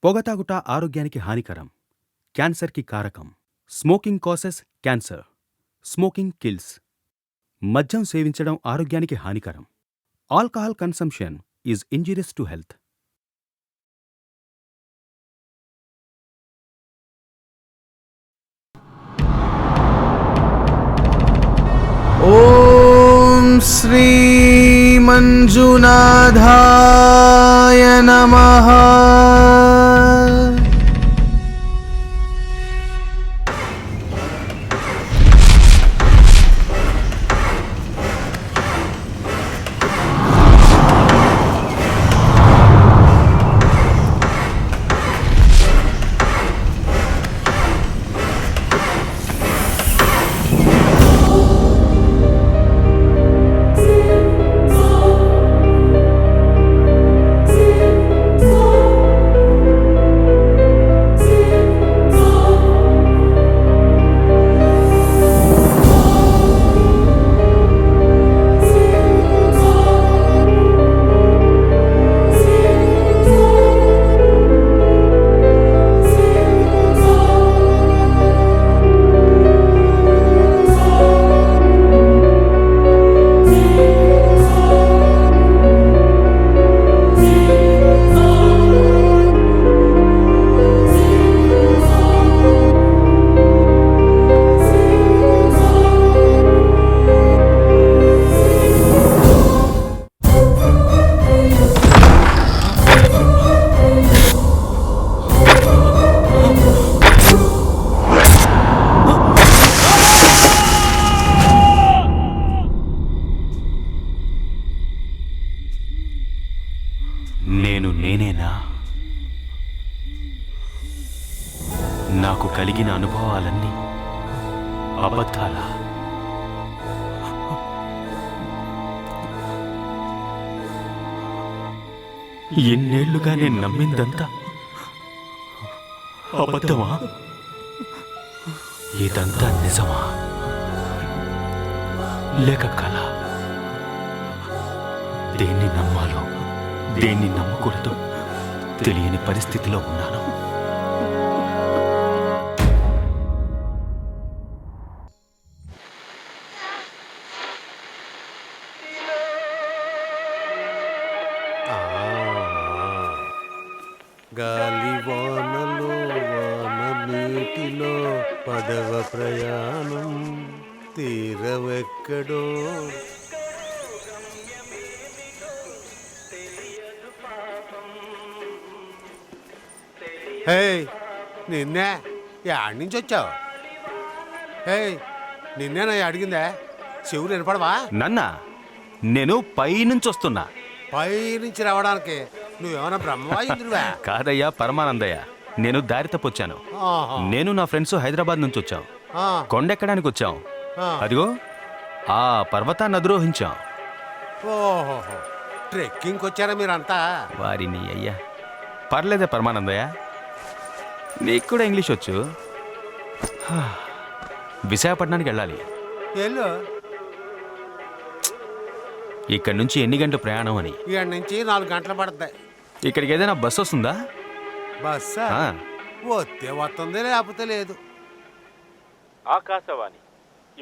పొగ ఆరోగ్యానికి హానికరం, క్యాన్సర్కి కారకం. Smoking causes cancer. Smoking kills. మద్యం సేవించడం ఆరోగ్యానికి హానికరం. Alcohol consumption is injurious to health. Om Shri మంజునాథాయ నమః. నేనేనా? నాకు కలిగిన అనుభవాలన్నీ అబద్ధాలా? ఎన్నేళ్లుగా నేను నమ్మిందంతా అబద్ధమా? ఇదంతా నిజమా లేక కల? దేన్ని నమ్మాలో దేన్ని నమ్మకూడదు తెలియని పరిస్థితిలో ఉన్నాను. గాలివానలో వాన నీటిలో పడవ ప్రయాణం తీరవెక్కడో. హే నిన్నే యాడి నుంచి వచ్చావు? హే నిన్నేనా అడిగిందే? చెవులు వినపడవా? నన్నా? నేను పైనుంచి వస్తున్నా. పై నుంచి రావడానికి నువ్వేమైనా బ్రహ్మవా ఇంద్రువా? కాదయ్యా పరమానందయ్య, నేను దారి తప్పొచ్చాను. నేను నా ఫ్రెండ్స్ హైదరాబాద్ నుంచి వచ్చాం. కొండెక్కడానికి వచ్చాం. అదిగో ఆ పర్వతాన్ని అధిరోహించాం. ఓహో, ట్రెక్కింగ్కి వచ్చారా మీరంతా? వారిని అయ్యా పర్లేదే పరమానందయ్య, నీకు కూడా ఇంగ్లీష్ వచ్చు. విశాఖపట్నానికి వెళ్ళాలి. వెళ్ళు. ఇక్కడి నుంచి ఎన్ని గంటల ప్రయాణం అని? ఇక్కడి నుంచి 4 గంటలు పడుతుంది. ఇక్కడికి ఏదైనా బస్సు వస్తుందా? బస్సా? వస్తే వస్తుంది, లేకపోతే లేదు. ఆకాశవాణి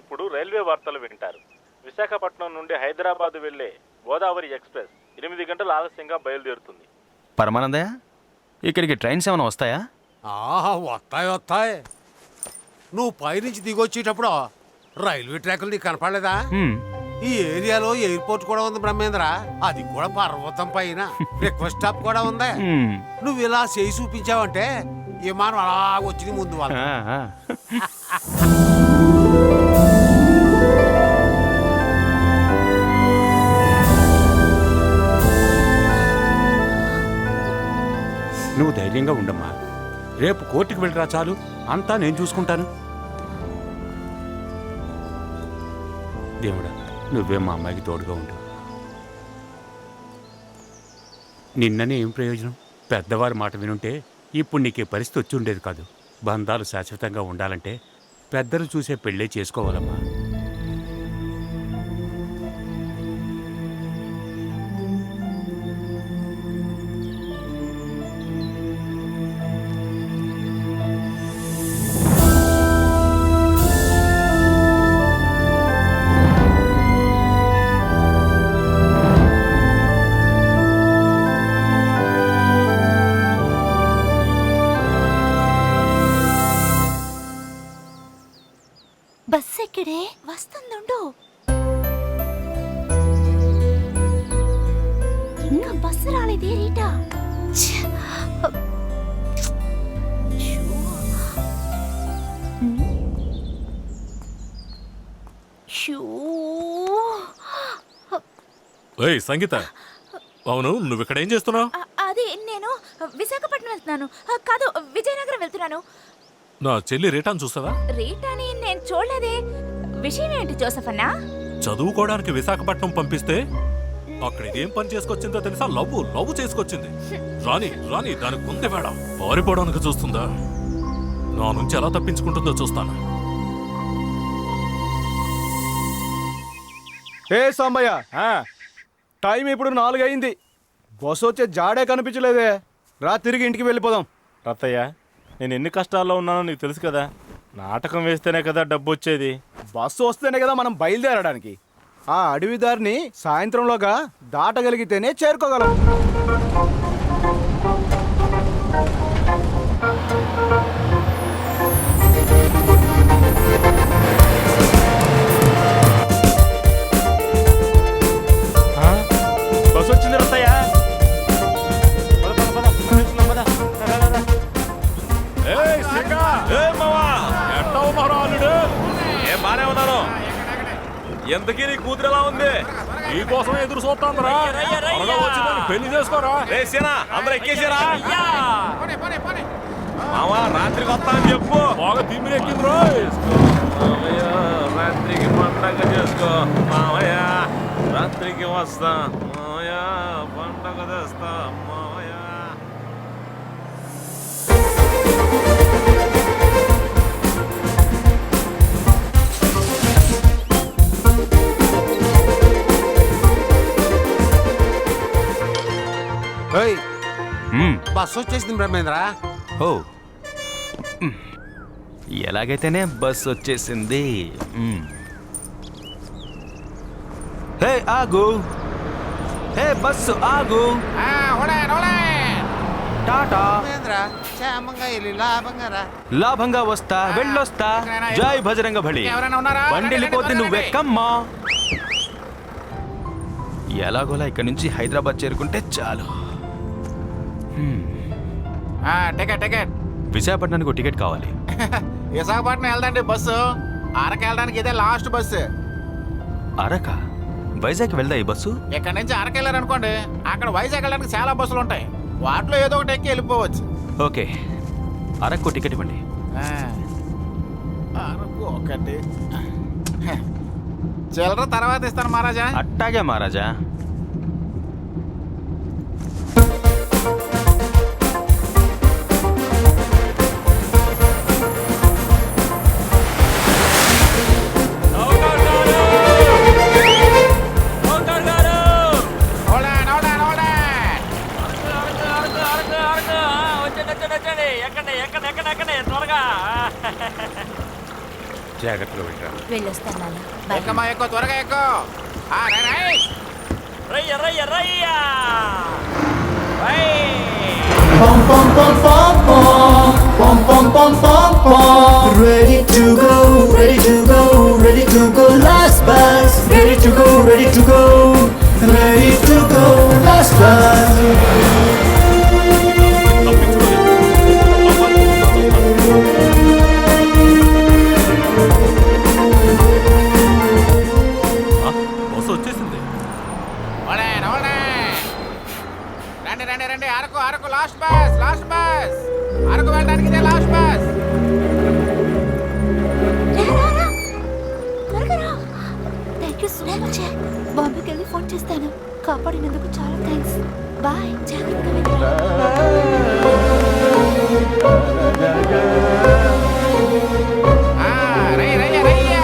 ఇప్పుడు రైల్వే వార్తలు వింటారు. విశాఖపట్నం నుండి హైదరాబాద్ వెళ్లే గోదావరి ఎక్స్ప్రెస్ 8 గంటల ఆలస్యంగా బయలుదేరుతుంది. పరమానందయ్య, ఇక్కడికి ట్రైన్స్ ఏమైనా వస్తాయా? వస్తాయి. నువ్వు పైనుంచి దిగొచ్చేటప్పుడు రైల్వే ట్రాకులు నీకు కనపడలేదా? ఈ ఏరియాలో ఎయిర్పోర్ట్ కూడా ఉంది బ్రహ్మేంద్ర. అది కూడా పర్వతం పైన. రిక్వెస్ట్ స్టాప్ కూడా ఉంది. నువ్వు ఇలా చేయి చూపించావంటే విమానం అలా వచ్చింది ముందు వాళ్ళు. నువ్వు ధైర్యంగా ఉండమ్మా. రేపు కోర్టుకు వెళ్ళరా చాలు, అంతా నేను చూసుకుంటాను. దేవుడా, నువ్వే మా అమ్మాయికి తోడుగా ఉండు. నిన్ననే ఏం ప్రయోజనం? పెద్దవారి మాట వినుంటే ఇప్పుడు నీకు ఈ పరిస్థితి వచ్చి ఉండేది కాదు. బంధాలు శాశ్వతంగా ఉండాలంటే పెద్దలు చూసే పెళ్ళే చేసుకోవాలమ్మా. ఏయ్ సంగీత, అవును నువ్వు ఇక్కడ ఏం చేస్తున్నావు? అది నేను విశాఖపట్నం వెళ్తున్నాను. కాదు, విజయనగరం వెళ్తున్నాను. నా చెల్లి రేటాను చూసావా? రేటాని నేను చూడలేదే. విషయం ఏంటి జోసఫ్ అన్నా? చదువుకోవడానికి విశాఖపట్నం పంపిస్తే అక్కడ ఏం పని చేసుకొచ్చిందో తెలుసా? లవ్ చేసుకొచ్చింది. రాని రాని దానికి ముందే వేడ పారిపోవడానికి చూస్తుందా? నా నుంచి ఎలా తప్పించుకుంటుందో చూస్తాను. ఏ సాంబయ్య, టైం ఇప్పుడు 4 అయింది. బస్సు వచ్చే జాడే కనిపించలేదే. రా, తిరిగి ఇంటికి వెళ్ళిపోదాం. రత్తయ్య, నేను ఎన్ని కష్టాల్లో ఉన్నానో నీకు తెలుసు కదా. నాటకం వేస్తేనే కదా డబ్బు వచ్చేది. బస్సు వస్తేనే కదా మనం బయలుదేరడానికి. ఆ అడవి దారిని సాయంత్రంలోగా దాటగలిగితేనే చేరుకోగలం. బస్సు వచ్చింది రత్తయ్య. పద, పద, పద. వెళ్తున్నాం, పద. రా, రా, రా. ఏయ్ సింగా, ఎట్టా ఉన్నారు అల్లుడు? ఏం బానే ఉన్నాను. ఎంతకీ నీ కూతురు ఎలా ఉంది? నీ కోసం ఎదురు చూస్తాందిరా. త్వరగా వచ్చి దాన్ని పెళ్లి చేసుకోరా. రే సీనా, అందరూ ఎక్కేసారా? మావా, రాత్రికి వస్తా అని చెప్పు. బాగా తిమ్మిరెక్కింది రో. మామయ్య, రాత్రికి పండగ చేసుకో. మామయ్య, రాత్రికి వస్తా. మామయ్య, పండగ తెస్తా. మామయ్య. ఏయ్, బస్సు వచ్చేసింది బ్రహ్మేంద్ర. ఓ, ఎలాగైతేనే బస్ వచ్చేసింది. హే ఆగు, హే బస్సు ఆగు. టాటా. బ్రహ్మేంద్ర, క్షేమంగా వెళ్ళి లాభంగా రా. లాభంగా వస్తా, వెళ్ళొస్తా. జై భజరంగ బలి. బండి వెళ్ళిపోతే నువ్వెక్కమ్మా. ఎలాగోలా ఇక్కడి నుంచి హైదరాబాద్ చేరుకుంటే చాలు. టికెట్ విశాఖపట్నానికి ఒక టికెట్ కావాలి. విశాఖపట్నం వెళ్దండి బస్సు. అరకు వెళ్ళడానికి ఇదే లాస్ట్ బస్సు. అరక? వైజాగ్ వెళ్దా ఈ బస్సు? ఇక్కడ నుంచి అరకు వెళ్ళారనుకోండి, అక్కడ వైజాగ్ వెళ్ళడానికి చాలా బస్సులు ఉంటాయి. వాటిలో ఏదో ఒకటి ఎక్కి వెళ్ళిపోవచ్చు. ఓకే, అరకు టికెట్ ఇవ్వండి. అరకు ఒకటి. చిల్లర తర్వాత ఇస్తాను మహారాజా. అట్టాగే మహారాజా. జాగ్రత్తగా పెట్టరా. వెళ్ళొస్తాను నాన్న. ఎక్కమ్మా, ఎక్కువ త్వరగా ఎక్కువ. రయ్య రయ్య రయ్య. Ready to go, ready to go, ready to go, last bus. Ready to go, ready to go, ready to go, last bus. Bus వచ్చేసింది. రండి రండి రండి, Araku Araku last bus, last bus. Araku వెళ్ళడానికి ఇదే last bus. Thank you so much. బాంబేకి వెళ్ళి phone చేస్తాను. కాపాడినందుకు చాలా థ్యాంక్స్. బాయ్, జాగ్రత్తగా రయ్య రయ్య రయ్య.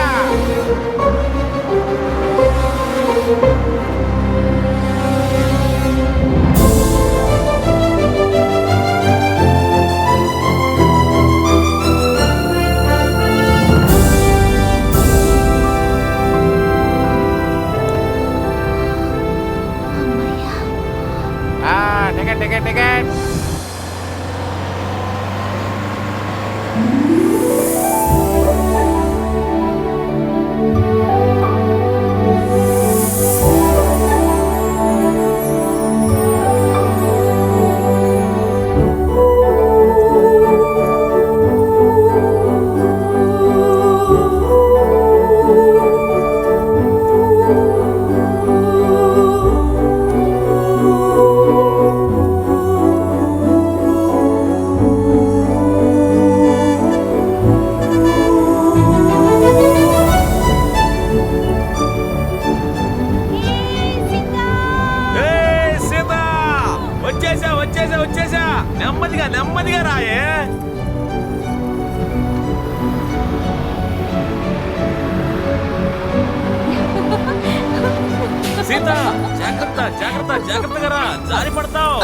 Ticket ticket ticket. నెమ్మదిగా నెమ్మదిగా రాయే. సీత జాగ్రత్త జాగ్రత్త జాగ్రత్తగా రా, జారి పడతావు.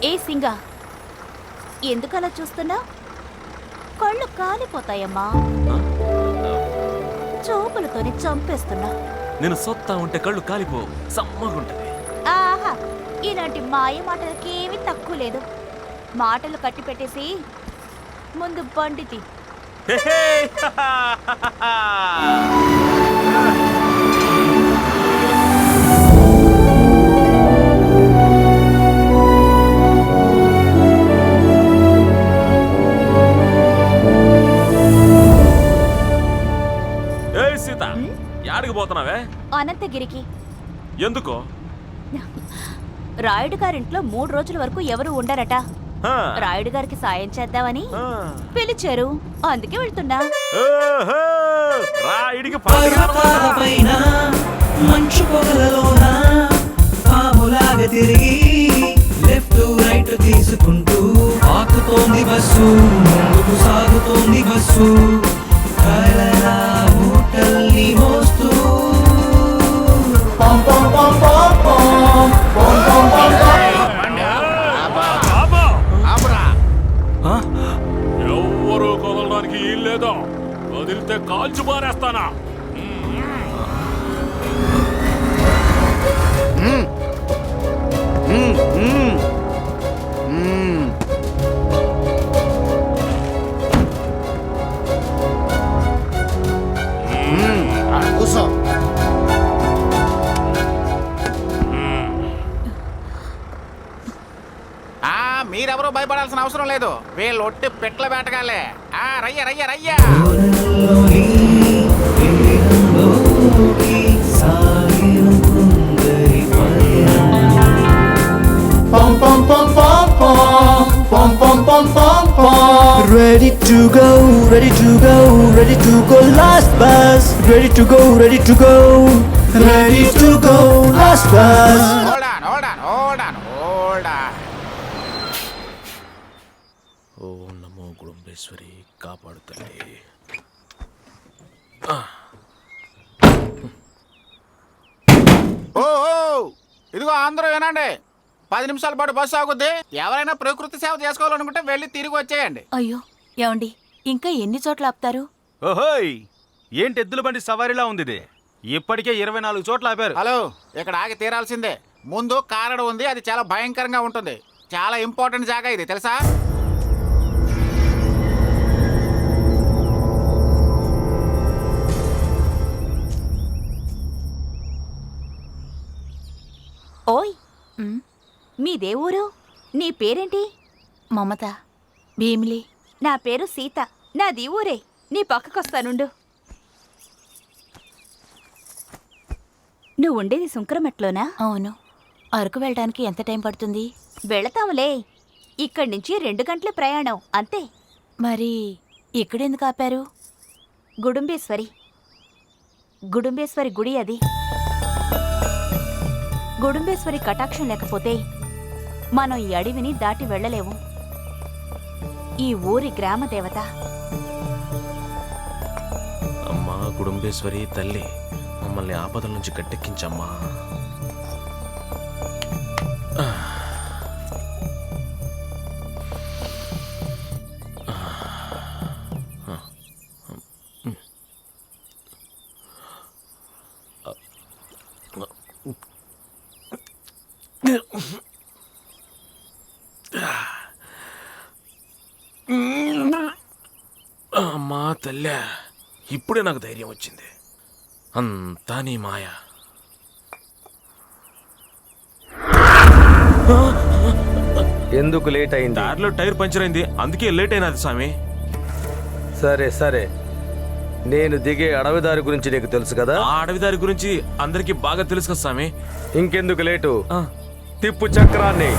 ఏ సింగా, ఎందుకు అలా చూస్తున్నా? కళ్ళు కాలిపోతాయమ్మా. చూపులతోనే చంపేస్తున్నా. నేను సొత్తా ఉంటే కళ్ళు కాలిపో, సమ్మగుంటది. ఆహా, ఇలాంటి మాయ మాటలకి ఏమీ తక్కువ లేదు. మాటలు కట్టి పెట్టేసి ముందు బండితి. సీత, యాడికి పోతున్నావే? అనంతగిరికి. ఎందుకో? రాయుడు గారింట్లో 3 రోజుల వరకు ఎవరు ఉండరట. రాయుడు గారికి సాయం చేద్దామని పిలిచారు, అందుకే వెళ్తున్నా. రాయుడికి పర్వతాలపైన మంచు పొగలలోన పాములాగా తిరిగి లెఫ్ట్ రైట్ తీసుకుంటూ ఆకుతోంది బస్సు, ముందుకు సాగుతోంది బస్సు, కలలా మూటల్ని మోస్తూ. పం పం పం పం పం పం పం పం పం. ఎవ్వరూ కదలడానికి వీల్లేదా? వదిలితే కాల్చి పారేస్తానా? కూర్చో. మీరెవరూ భయపడాల్సిన అవసరం లేదు, వీళ్ళు ఒట్టి పెట్ల వేటగాలే. రయ్య రయ్య రయ్య. ఓరల్లోని తీరంలోకి సాగిన సుందరి పయనం. పం పం పం పం పం పం పం పం పం. Ready to go, ready to go, ready to go, last bus. Ready to go, ready to go, ready to go, last bus. Hold on, hold on, hold on, hold on. ఓం నమో గుడుంబేశ్వరి కాపాడుతలే. ఓ ఇదిగో అందరూ వినండి, 10 నిమిషాల పాటు బస్సు ఆగుద్ది. ఎవరైనా ప్రకృతి సేవ చేసుకోవాలనుకుంటే వెళ్ళి తిరిగి వచ్చేయండి. అయ్యో ఏమండి, ఇంకా ఎన్ని చోట్ల ఆపుతారు? ఓహోయ్, ఏంటి ఎద్దుల బండి సవారీలా ఉంది ఇది? ఇప్పటికే 24 చోట్ల ఆపారు. హలో, ఇక్కడ ఆగి తీరాల్సిందే. ముందు కారడు ఉంది, అది చాలా భయంకరంగా ఉంటుంది. చాలా ఇంపార్టెంట్ జాగా ఇది, తెలుసా? ఓయ్, మీదే ఊరు? నీ పేరేంటి? మమత. భీమిలి. నా పేరు సీత. నాది ఊరే. నీ పక్కకొస్తానుండు. నువ్వు ఉండేది సుంకరమెట్లోనా? అవును. అరకు వెళ్ళడానికి ఎంత టైం పడుతుంది? వెళతాములే, ఇక్కడి నుంచి 2 గంటల ప్రయాణం అంతే. మరి ఇక్కడెందుకు ఆపారు? గుడుంబేశ్వరి గుడి అది. గుడుంబేశ్వరి కటాక్షం లేకపోతే మనం ఈ అడవిని దాటి వెళ్ళలేము. ఈ ఊరి గ్రామ దేవత. అమ్మా గుడుంబేశ్వరి తల్లి, మమ్మల్ని ఆపదల నుంచి గట్టెక్కించమ్మా. అమ్మా తల్లి, ఇప్పుడే నాకు ధైర్యం వచ్చింది. అంతా నీ మాయ. ఎందుకు లేట్ అయింది? దారిలో టైర్ పంచర్ అయింది, అందుకే లేట్ అయినది స్వామి. సరే సరే, నేను దిగే అడవిదారి గురించి నీకు తెలుసు కదా? ఆ అడవిదారి గురించి అందరికీ బాగా తెలుసు కదా స్వామి. ఇంకెందుకు లేటు, తిప్పు చక్రాన్ని.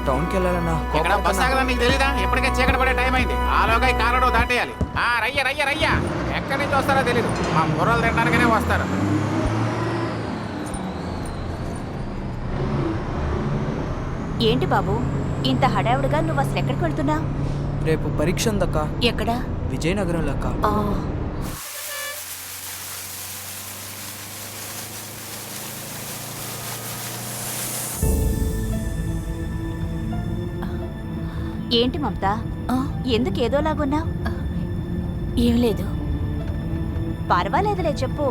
టౌన్కి వెళ్ళాలన్నా ఇక్కడ బస్ ఆగదని నీకు తెలీదా? ఇప్పటికే చీకటి పడే టైం అయింది. ఆలోగా ఈ కారడో దాటేయాలి. రయ్య రయ్య రయ్య. ఎక్కడి నుంచి వస్తారో తెలీదు. మా బుర్రలు తినడానికనే వస్తారు. ఏంటి బాబు ఇంత హడావుడిగా నువ్వు అసలు ఎక్కడికి వెళ్తున్నా? రేపు పరీక్ష ఉందక్క. ఎక్కడా? విజయనగరంలో అక్క. ఏంటి మమత, ఎందుకు ఏదోలాగున్నా? ఏం లేదు. పర్వాలేదులే చెప్పు.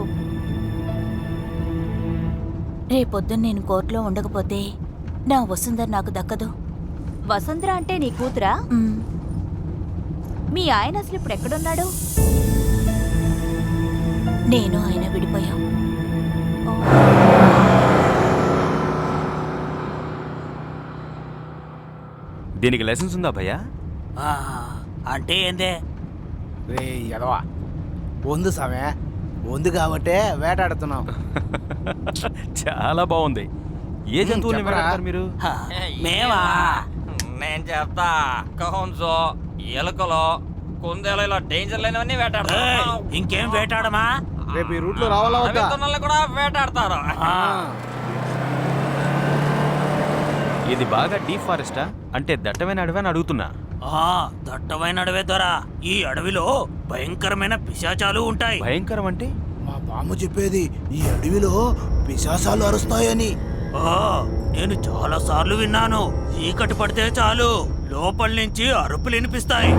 రేపొద్దున నేను కోర్టులో ఉండకపోతే నా వసుంధర నాకు దక్కదు. వసుంధర అంటే నీ కూతురా? మీ ఆయన అసలు ఇప్పుడు ఎక్కడున్నాడు? నేను ఆయన విడిపోయాం. దీనికి లైసెన్స్ ఉందా భయ్యా? అంటే ఏందే? రే ఎదవా, వందు సమయ వందు కాబట్టే వేటాడుతున్నాం. చాలా బాగుంది. ఏ జంతువుల్ని వేటాడతారు మీరు? మేమా? నేను చెప్తా. కౌన్సో, ఎలుకలో, కుందేలు ఇలా డేంజర్ లేనివన్నీ వేటాడతారు. ఇంకేం వేటాడమా? రేపు ఈ రూట్లో రావాలా వద్దా? కూడా వేటాడతారు. ఇది బాగా డీప్ ఫారెస్టా? అంటే దట్టమైన అడవి అని అడుగుతున్నా. దట్టమైన అడవే దొరా. ఈ అడవిలో భయంకరమైన పిశాచాలు ఉంటాయి. భయంకరం అంటే? మా బామ్మ చెప్పేది ఈ అడవిలో పిశాసాలు అరుస్తాయని. నేను చాలా సార్లు విన్నాను. చీకటి పడితే చాలు లోపల నుంచి అరుపులు వినిపిస్తాయి.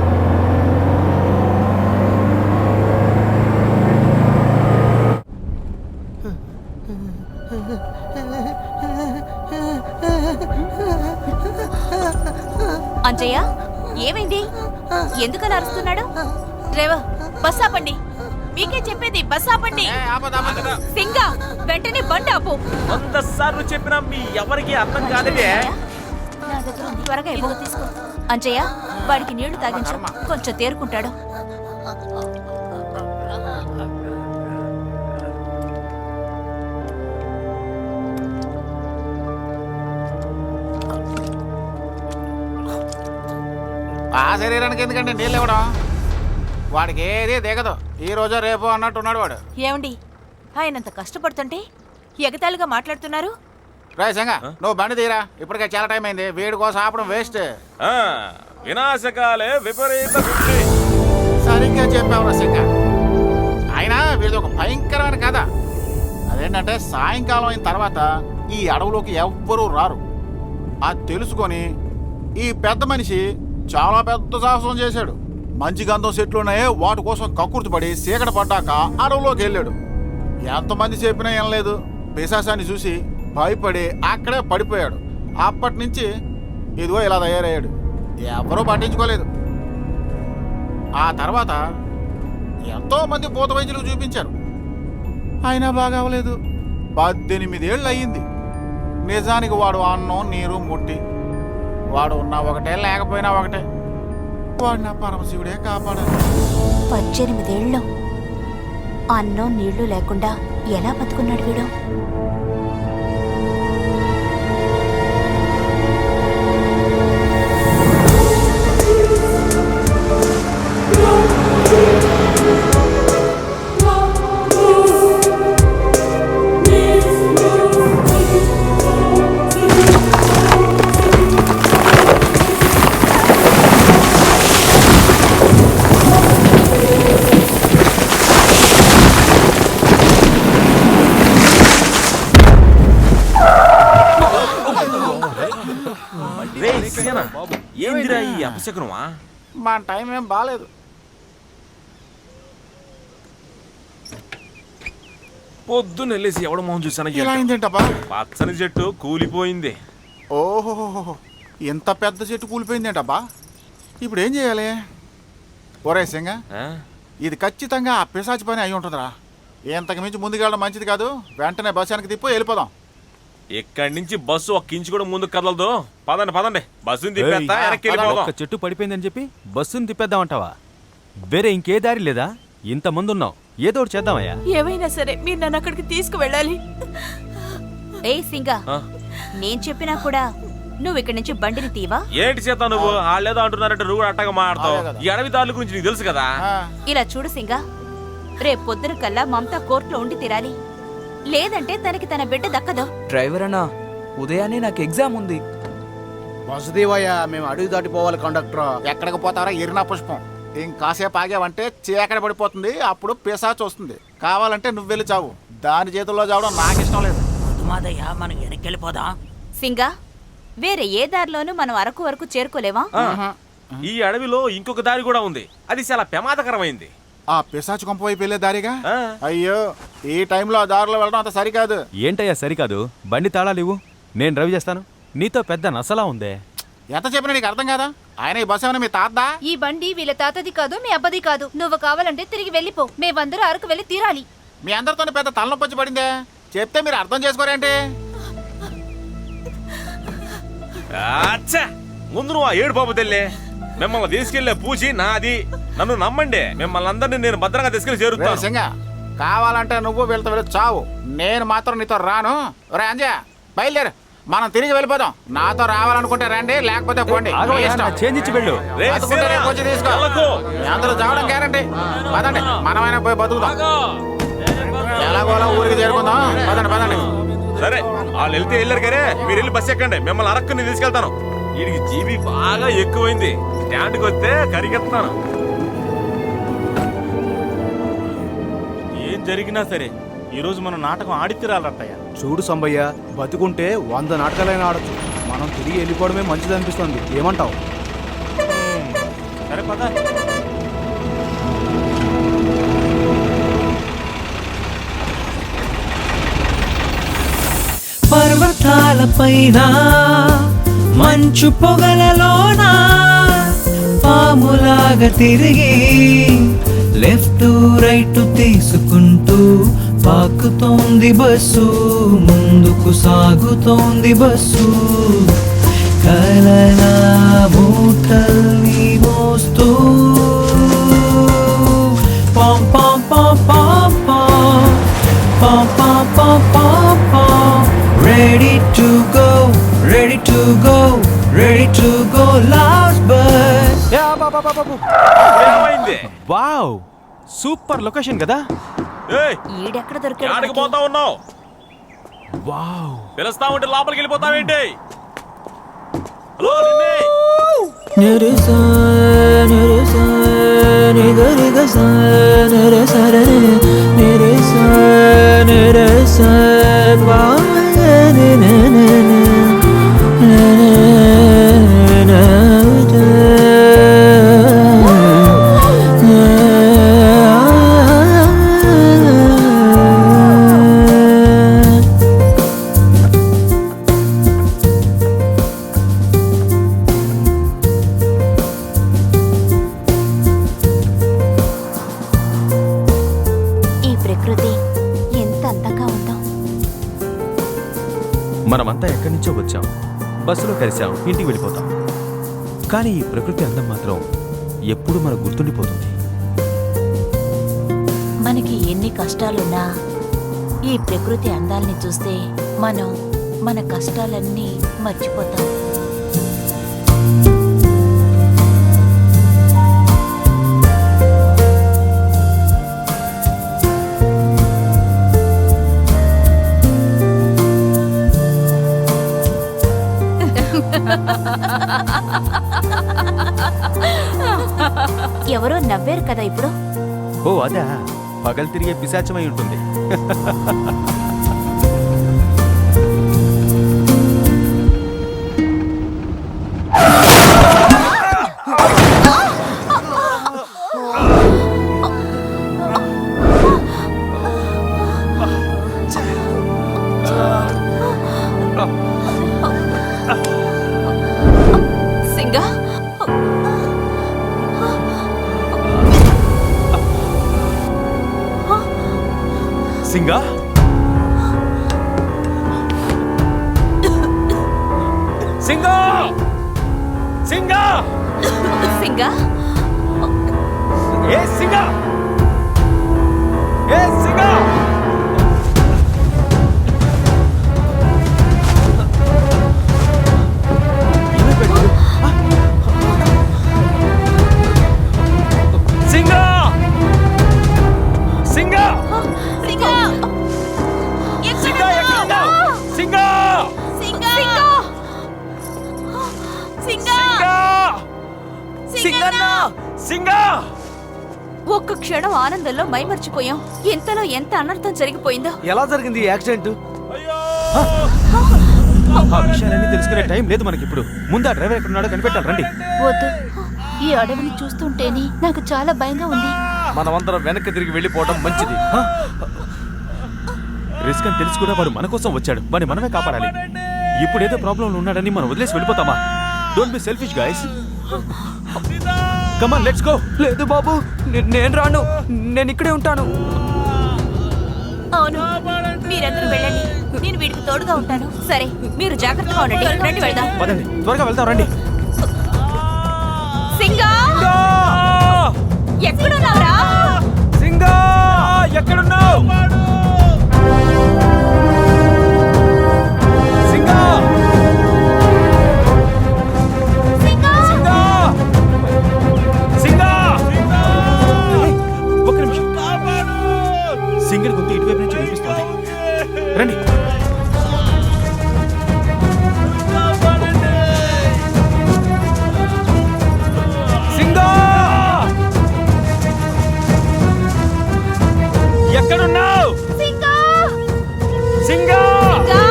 అంజయ్య, ఏమైంది? ఎందుకని అరుస్తున్నాడు? డ్రైవర్, బస్ ఆపండి. మీకే చెప్పేది, బస్ ఆపండి. సింగ, వెంటనే బండి ఆపు. 100 సార్లు చెప్పినా మీ ఎవరికి అర్థం కాలేదే. నా దగ్గర ఉంది, త్వరగా ఇవ్వు. తీసుకో. అంజయ్య, వాడికి నీళ్లు తాగించు, కొంచెం తేరుకుంటాడు. ఆ శరీరానికి ఎందుకంటే నీళ్ళు ఇవ్వడం? వాడికి ఏది దిగదు. ఈ రోజో రేపు అన్నట్టు ఉన్నాడు వాడు. ఏమండి, ఆయనంత కష్టపడుతుంటే ఎగతాళిగా మాట్లాడుతున్నారు? రాజంగా నువ్వు బండి తీరా. ఇప్పటికే చాలా టైం అయింది. వీడి కోసం ఆపడం వేస్ట్. వినాశకాలే విపరీత బుద్ధి. సరిగ్గా చెప్పావు రసింగ. అయినా వీడిది ఒక భయంకరమైన కథ. అదేంటంటే సాయంకాలం అయిన తర్వాత ఈ అడవులోకి ఎవ్వరూ రారు. అది తెలుసుకొని ఈ పెద్ద మనిషి చాలా పెద్ద సాహసం చేశాడు. మంచి గంధం చెట్లు ఉన్నాయే, వాటి కోసం కక్కుర్తి పడి చీకటి పడ్డాక అడవులోకి వెళ్ళాడు. ఎంతమంది చెప్పినా ఏం లేదు. పిశాసాన్ని చూసి భయపడి అక్కడే పడిపోయాడు. అప్పటి నుంచి ఇదిగో ఇలా తయారయ్యాడు. ఎవరూ పట్టించుకోలేదు. ఆ తర్వాత ఎంతో మంది భూత వైద్యులకు చూపించారు, అయినా బాగా అవ్వలేదు. 18 ఏళ్ళు అయ్యింది. నిజానికి వాడు అన్నం నీరు ముట్టి, వాడు ఉన్నా ఒకటే లేకపోయినా ఒకటే. వాడు నా పరమశివుడే కాపాడాలి. 18 ఏళ్ళు అన్నం నీళ్లు లేకుండా ఎలా బతుకున్నాడు వీడు? ఏందిరా ఈ అపశకునమా? మా టైం ఏం బాలేదు. పొద్దున్న వెళ్ళేసి ఎవడ మొహం చూసాను. ఇలా అయిందేంటబ్బా? పచ్చని చెట్టు కూలిపోయింది. ఓహోహోహో, ఇంత పెద్ద చెట్టు కూలిపోయిందేంటబ్బా? ఇప్పుడు ఏం చేయాలి? ఒరే సింగ, ఇది ఖచ్చితంగా ఆ పిశాచి పని అయి ఉంటుందిరా. ఇంతకు మించి ముందుకెళ్ళడం మంచిది కాదు. వెంటనే బస్ వెనక్కి తిప్పి వెళ్ళిపోదాం. ఇక్కడి నుంచి బస్సు ఒక్క ఇంచు కూడా ముందుకు కదలదు. పదండి పదండి, బస్సుని తిప్పేస్తా, వెనక్కి వెళ్ళిపోదాం. ఒక్క చెట్టు పడిపోయిందని చెప్పి బస్సుని తిప్పేద్దామంటావా? వేరే ఇంకే దారి లేదా? ఇంతమంది ఉన్నాం, ఏదో ఒకటి చేద్దామయ్యా. ఏమైనా సరే మీరు నన్ను అక్కడికి తీసుకువెళ్ళాలి. ఏ సింగ, నేను చెప్పినా కూడా నువ్వు ఇక్కడి నుంచి బండిని తీవా? ఏంటి చేత నువ్వు వాళ్ళేదో అంటున్నారంటే నువ్వు అట్టగా మాట్లాడతావు. ఈ అడవిదారుల గురించి నీకు తెలుసు కదా. ఇలా చూడు సింగా, రేపు పొద్దున కల్లా మమతా కోర్టులో ఉండి తీరాలి, లేదంటే తనకి తన బిడ్డ దక్కదు. డ్రైవర్ అన్నా, ఉదయాన్నే నాకు ఎగ్జామ్ ఉంది. వసుదేవయ్యా, మేము అడవి దాటిపోవాలి కండక్టర్. ఎక్కడికి పోతారా ఎరినా పుష్పం? ఇంకాసేపు ఆగావంటే చీకటి పడిపోతుంది, అప్పుడు పిశాచ్ వస్తుంది. కావాలంటే నువ్వు వెళ్ళి చావు, దాని చేతుల్లో చావడం నాకు ఇష్టం లేదు. మాదయ్య, మనం వెనక్కెళ్ళిపోదా? సింగా, వేరే ఏ దారిలోనూ మనం అరకు వరకు చేరుకోలేవా? ఈ అడవిలో ఇంకొక దారి కూడా ఉంది, అది చాలా ప్రమాదకరమైంది. ఆ పిశాచు కొంప వైపు వెళ్ళే దారిగా? అయ్యో, ఈ టైంలో ఆ దారిలో వెళ్ళడం అంత సరికాదు. ఏంటయ్యా సరికాదు? బండి తాళాలు ఇవ్వు, నేను డ్రైవ్ చేస్తాను. నీతో పెద్ద నసలా ఉందే. ఎంత చెప్పినా నీకు అర్థం కాదా? ఆయన ఈ బస్సు ఏమైనా మీ తాతదా? ఈ బండి వీళ్ళ తాతది కాదు, మీ అబ్బది కాదు. నువ్వు కావాలంటే తిరిగి వెళ్ళిపో, మేమందరూ అరకు వెళ్ళి తీరాలి. మీ అందరితోనే పెద్ద తలనొప్పి వచ్చి పడిందే, చెప్తే మీరు అర్థం చేసుకోరేంటి? ముందు నువ్వు ఆ ఏడు బాబు తెల్లే, మిమ్మల్ని తీసుకెళ్లే పూచి నాది. నన్ను నమ్మండి, మిమ్మల్ని అందరినీ నేను భద్రంగా తీసుకెళ్లి చేరుతాను. సింగా, కావాలంటే నువ్వు వెళ్తా వెళ్ళి చావు, నేను మాత్రం నీతో రాను. రే అంజయ్య, బయలుదేరు, మనం తిరిగి వెళ్ళిపోదాం. నాతో రావాలనుకుంటే రండి, లేకపోతే పోండి. అందరూ చావడం గ్యారంటీ. పదండి, మనమైనా పోయి బతుకుదాం. ఎలాగోలా ఊరికి చేరుకుందాం. పదండి పదండి. సరే, వాళ్ళు వెళ్తే వెళ్ళారు కానీ మీరు వెళ్ళి బస్ ఎక్కండి, మిమ్మల్ని అరకు నేను తీసుకెళ్తాను. వీడికి జీబీ బాగా ఎక్కువైంది, స్టాండ్కి వస్తే కరిగెత్తాను. ఏం జరిగినా సరే ఈ రోజు మనం నాటకం ఆడి తీరాలట్టయ్య. చూడు సంబయ్య, బతుకుంటే 100 నాటకాలైనా ఆడచ్చు. మనం తిరిగి వెళ్ళిపోవడమే మంచిది అనిపిస్తుంది. ఏమంటావు? సరే పద. పర్వతాలపైన మంచు పొగలలోన పాములాగా తిరిగి లెఫ్ట్ రైట్ తీసుకుంటూ పాకుతోంది బస్సు, ముందుకు సాగుతోంది బస్సు. కలల మూటల్ని మోస్తూ పాం పాం పాం పాం పాం పాం పాం పాం పాం పాం. Ready to go, ready to go, ready to go, last bus. Wow, super location కదా. ఈడెక్కడ దొరికాడు? ఎక్కడికి పోతా ఉన్నావు? వావ్, పిలుస్తా ఉంటే లోపలికి వెళ్ళిపోతావేంటి? హలో, నిరసా నిరసా నిగరిగసా నిరసా నిరసా నిరసా మనమంతా ఎక్కడి నుంచో వచ్చాం, బస్సులో కలిసాం, ఇంటికి వెళ్ళిపోతాం. కానీ ఈ ప్రకృతి అందం మాత్రం ఎప్పుడు మనకు గుర్తుండిపోతుంది. మనకి ఎన్ని కష్టాలున్నా ఈ ప్రకృతి అందాల్ని చూస్తే మనం మన కష్టాలన్నీ మర్చిపోతాం. ఎవరో నవ్వారు కదా ఇప్పుడు. ఓ అదా, పగలు తిరిగే పిశాచమై ఉంటుంది. సింగా, సింగా, సింగా, సింగా, సింగా, ఏ సింగా, ఏ సింగా. సింగా! ఒక్క క్షణం ఆనందంలో మైమర్చిపోయాం. ఇంతలో ఎంత అనర్థం జరిగిపోయిందో. ఎలా జరిగింది ఈ యాక్సిడెంట్? ఆ విషయాలన్నీ తెలుసుకునే టైం లేదు మనకి ఇప్పుడు. ముందు ఆ డ్రైవర్ ఎక్కడున్నాడో కనిపెట్టాలి, రండి. వద్దు, ఈ అడవిని చూస్తుంటేనే నాకు చాలా భయంగా ఉంది. మనమందరం వెనక్కి తిరిగి వెళ్ళిపోవడం మంచిది. రిస్క్ అని తెలుసు కూడా వాడు మన కోసం వచ్చాడు. వాడిని మనమే కాపాడాలి. ఇప్పుడు ఏదో ప్రాబ్లంలో ఉన్నాడని మనం వదిలేసి వెళ్ళిపోతామా? Don't be selfish guys. Come on, let's go. లేదు బాబు, నేను రాను. నేను ఇక్కడే ఉంటాను. అవును, మీరందరూ వెళ్ళండి. నేను వీడికి తోడుగా ఉంటాను. సరే, మీరు జాగ్రత్తగా ఉండండి. రండి వెళ్దాం. పదండి, త్వరగా వెళ్దాం, రండి. సింగా, ఎక్కడున్నావురా? సింగా, ఎక్కడున్నావు? సింగా! సింగా! సింగా! ఒక్క నిమిషం. సింగర్ గొంతు ఇటువైపు నుంచి వినిపిస్తోంది. రండి. సింగా! ఎక్కడున్నావు? సింగా! సింగా! సింగా!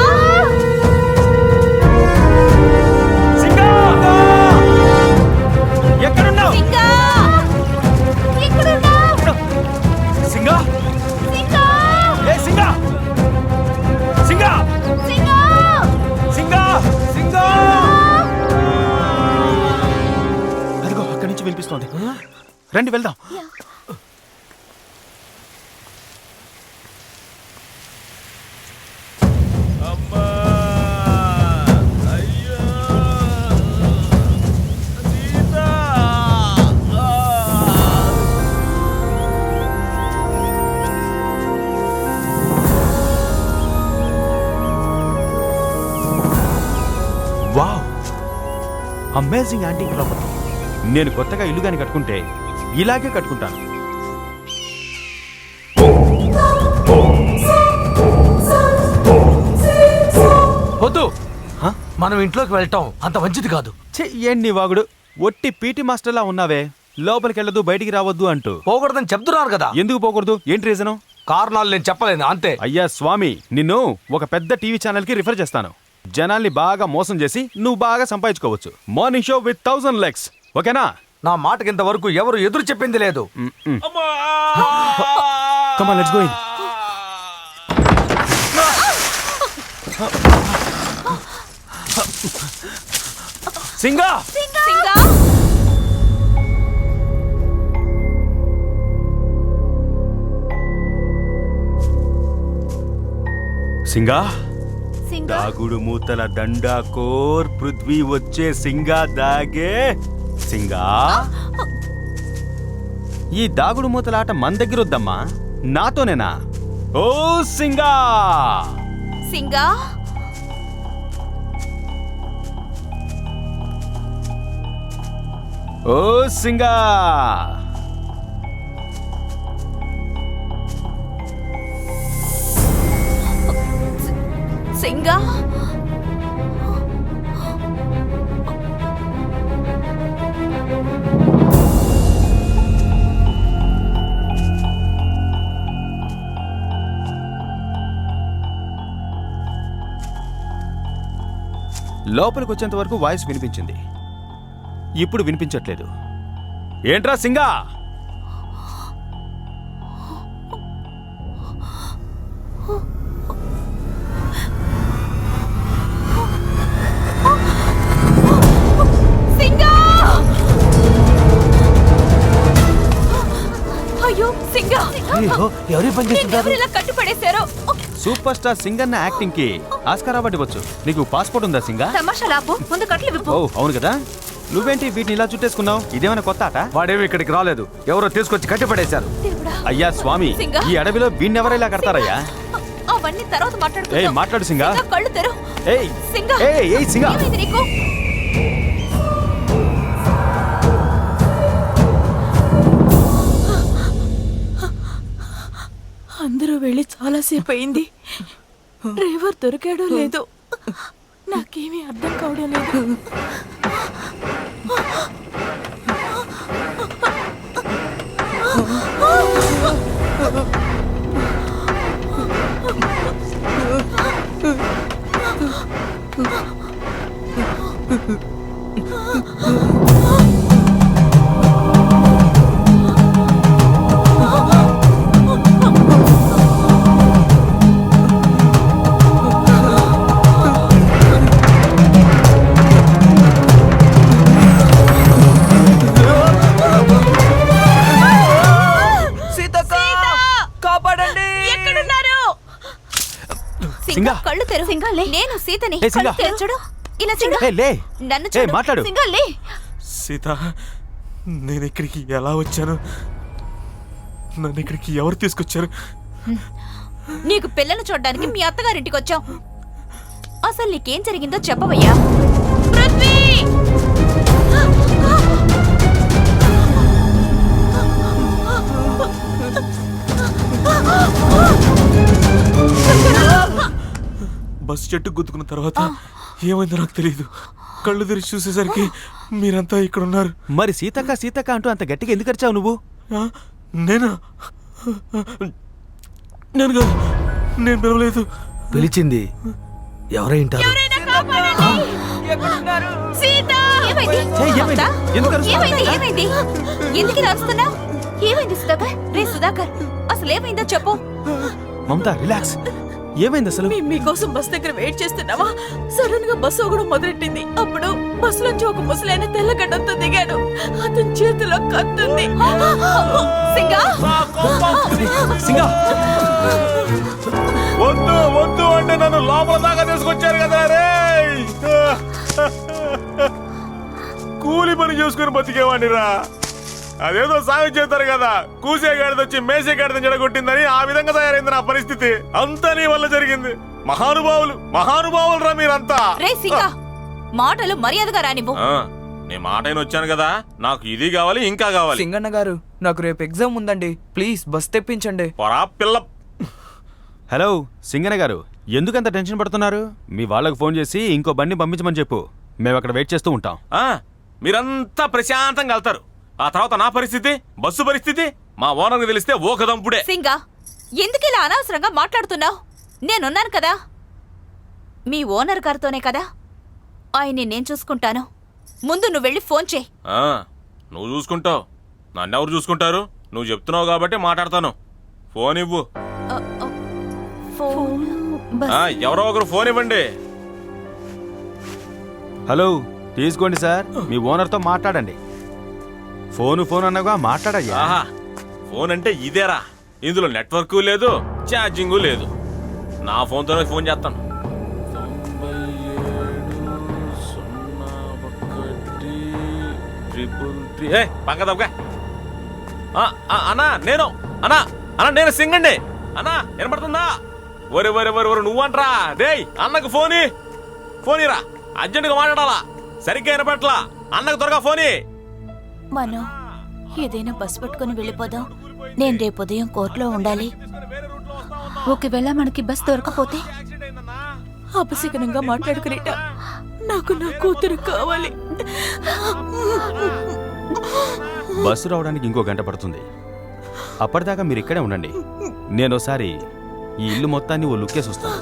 సింగా! ఎక్కడున్నావు? సింగా! ఎక్కడున్నావు? సింగా! సింగా! ఏ సింగా! సింగా! సింగా! సింగా! సింగా! అదిగో అక్కడి నుంచి వినిపిస్తోంది. రండి వెళ్దాం. Wow, amazing antique property. నేను కొత్తగా ఇల్లు గాని కట్టుకుంటే ఇలాగే కట్టుకుంటాను. వద్దు, మనం ఇంట్లోకి వెళ్ళటం అంత మంచిది కాదు. ఏంటి వాగుడు, ఒట్టి పీటీ మాస్టర్లా ఉన్నావే. లోపలికి వెళ్ళదు, బయటికి రావద్దు అంటూ. పోకూడదని చెప్తున్నారు కదా. ఎందుకు పోకూడదు? ఏంటి రీజను? కారణాలు నేను చెప్పలేను, అంతే. అయ్యా స్వామి, నిన్ను ఒక పెద్ద టీవీ ఛానల్ కి రిఫర్ చేస్తాను. జనాల్ని బాగా మోసం చేసి నువ్వు బాగా సంపాదించుకోవచ్చు. మార్నింగ్ షో విత్ 1000 లైక్స్, ఓకేనా? నా మాటకి ఇంతవరకు ఎవరు ఎదురు చెప్పింది లేదు. Come on, let's go in. Singa! Singa! Singa! Singa! దాగుడు మూతల దండా కోర్ పృథ్వీ వచ్చే సింగా దాగే. సింగా, ఈ దాగుడు మూతల ఆట మన దగ్గర వద్దమ్మా, నాతోనేనా? ఓ సింగా! సింగా! ఓ సింగా! సింగా! లోపలికి వచ్చేంత వరకు వాయిస్ వినిపించింది, ఇప్పుడు వినిపించట్లేదు. ఏంట్రా సింగా? సింగా! అయ్యో సింగా! ఎవరి పని చేస్తున్నారు? ఇలా కట్టుపడేశారో. సూపర్ స్టార్ సింగర్ యాక్టింగ్ కి ఆస్కార్ అవార్డు ఇవ్వచ్చు. నీకు పాస్పోర్ట్ ఉందా సింగా? తమాషా లాపు, ముందు కట్లు విప్పు. ఓ అవును కదా. నువ్వేంటి వీటిని ఇలా చుట్టేసుకున్నావు? ఇదేమైనా కొత్త ఆట? వాడేమి ఇక్కడికి రాలేదు, ఎవరో తీసుకొచ్చి కట్టిపడేశారు. అయ్యా స్వామి, సింగా! ఈ అడవిలో వీణ్ణెవరు ఇలా కడతారయ్యా? అవన్నీ తర్వాత మాట్లాడుకుందాం. ఏయ్ మాట్లాడు సింగా. కళ్ళు తెరు. ఏయ్ సింగా! ఏయ్ సింగా! ఏమైంది నీకు? అందరూ వెళ్ళి చాలాసేపు అయింది. డ్రైవర్ దొరికాడో లేదో నాకేమీ అర్థం కావడం లేదు. కళ్ళు తెరు. సింగా లే. నేను సీతని. కళ్ళు తెరు చూడు. ఇలా సింగా. లే. నన్ను చూడు. మాట్లాడు. సింగా లే. సీత, నేను ఇక్కడికి ఎలా వచ్చాను? నన్ను ఇక్కడికి ఎవరు తీసుకొచ్చారు? నీకు పిల్లలు చూడడానికి మీ అత్తగారింటికి వచ్చాం. అసలు నీకేం జరిగిందో చెప్పవయ్యా. పృథ్వీ! బస్సు చెట్టు గుద్దుకున్న తర్వాత ఏమైందో నాకు తెలియదు. కళ్ళు తెరిచి చూసేసరికి మీరంతా ఇక్కడ ఉన్నారు. మరి సీతక్క అంటూ అంత గట్టిగా ఎందుకు అరిచావు నువ్వు? నేనా? నేను కాదు, నేను పిలవలేదు. పిలిచింది ఎవరైంటారు? ఎందుకు రాస్తున్నా? ఏమైంది సుధాకర్? రే సుధాకర్, అసలు ఏమైందో చెప్పు. మమత రిలాక్స్. ఏమైంది అసలు? మీకోసం బస్ దగ్గర వెయిట్ చేస్తున్నావా? సడన్ గా బస్సు ఒకడు మొదలెట్టింది. అప్పుడు బస్సులోంచి ఒక ముసలైన తెల్లగడ్డంతో దిగాడు. అతని చేతిలో కత్తుంది. వద్దు వద్దు అంటే నన్ను లోపల దాకా తీసుకొచ్చారు కదా రే. కూలి పని చేసుకుని బతికేవాడిని రా. అదేదో సాగు చేస్తారు కదా, కూసే గాడిదొచ్చి మేసే గాడిదని జడగొట్టిందని ఆ విధంగా తయారైంది నా పరిస్థితి. అంతా నీ వల్ల జరిగింది. మహానుభావులు రా మీరంతా. మాటలు మర్యాదగా రానివ్వు. నీ మాట వచ్చాను కదా, నాకు ఇది కావాలి ఇంకా కావాలి. సింగన్న గారు, నాకు రేపు ఎగ్జామ్ ఉందండి, ప్లీజ్ బస్ తెప్పించండి. పిల్ల. హలో సింగన్న గారు, ఎందుకంత టెన్షన్ పడుతున్నారు? మీ వాళ్ళకు ఫోన్ చేసి ఇంకో బండి పంపించమని చెప్పు. మేము అక్కడ వెయిట్ చేస్తూ ఉంటాం. మీరంతా ప్రశాంతంగా వెళ్తారు. ఆ తర్వాత నా పరిస్థితి, బస్సు పరిస్థితి మా ఓనర్కి తెలిస్తే ఓకదంపుడే. సింగా, ఎందుకు ఇలా అనవసరంగా మాట్లాడుతున్నావు? నేనున్నాను కదా. మీ ఓనర్ గారితోనే కదా. ఆయన్ని నేను చూసుకుంటాను. ముందు నువ్వు వెళ్ళి ఫోన్ చేయి. నువ్వు చూసుకుంటావు, నన్నెవరు చూసుకుంటారు? నువ్వు చెప్తున్నావు కాబట్టి మాట్లాడతాను. ఫోన్ ఇవ్వు. ఎవరో ఒకరు ఫోన్ ఇవ్వండి. హలో, తీసుకోండి సార్. మీ ఓనర్తో మాట్లాడండి. ఫోన్ అన్నగా మాట్లాడయ్యా. ఫోన్ అంటే ఇదేరా. ఇందులో నెట్వర్క్ లేదు, ఛార్జింగ్ లేదు. నా ఫోన్తోనే ఫోన్ చేస్తాను. పంకదబ్బా అన్నా, నేను సింగండి. అన్నా వినపడుతుందా? ఒరే నువ్వంట్రా. డేయ్, అన్నకు ఫోనీరా, అర్జెంటుగా మాట్లాడాలా. సరిగ్గా వినపట్లా. అన్నకు త్వరగా ఫోనీ. మనం ఏదైనా బస్ పట్టుకుని వెళ్ళిపోదాం. నేను రేపు ఉదయం కోర్టులో ఉండాలి. ఒకవేళ మనకి బస్ దొరకపోతే? అపశకనంగా మాట్లాడుకునేట. నాకు నా కూతురు కావాలి. బస్సు రావడానికి ఇంకో గంట పడుతుంది. అప్పటిదాకా మీరు ఇక్కడే ఉండండి. నేనోసారి ఈ ఇల్లు మొత్తాన్ని ఓ లుక్కేసి వస్తాను.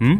హ్మ్?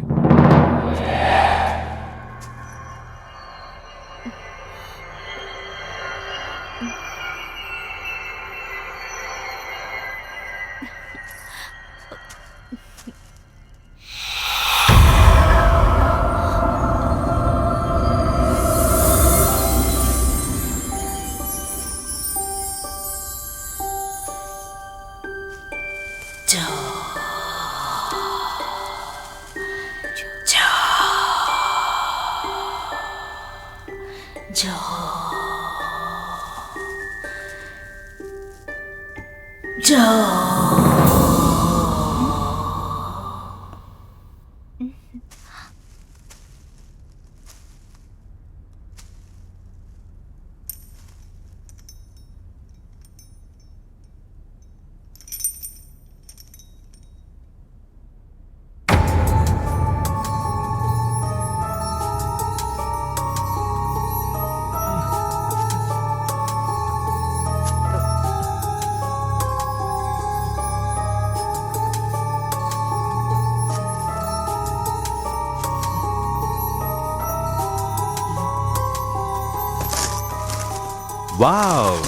వావ్,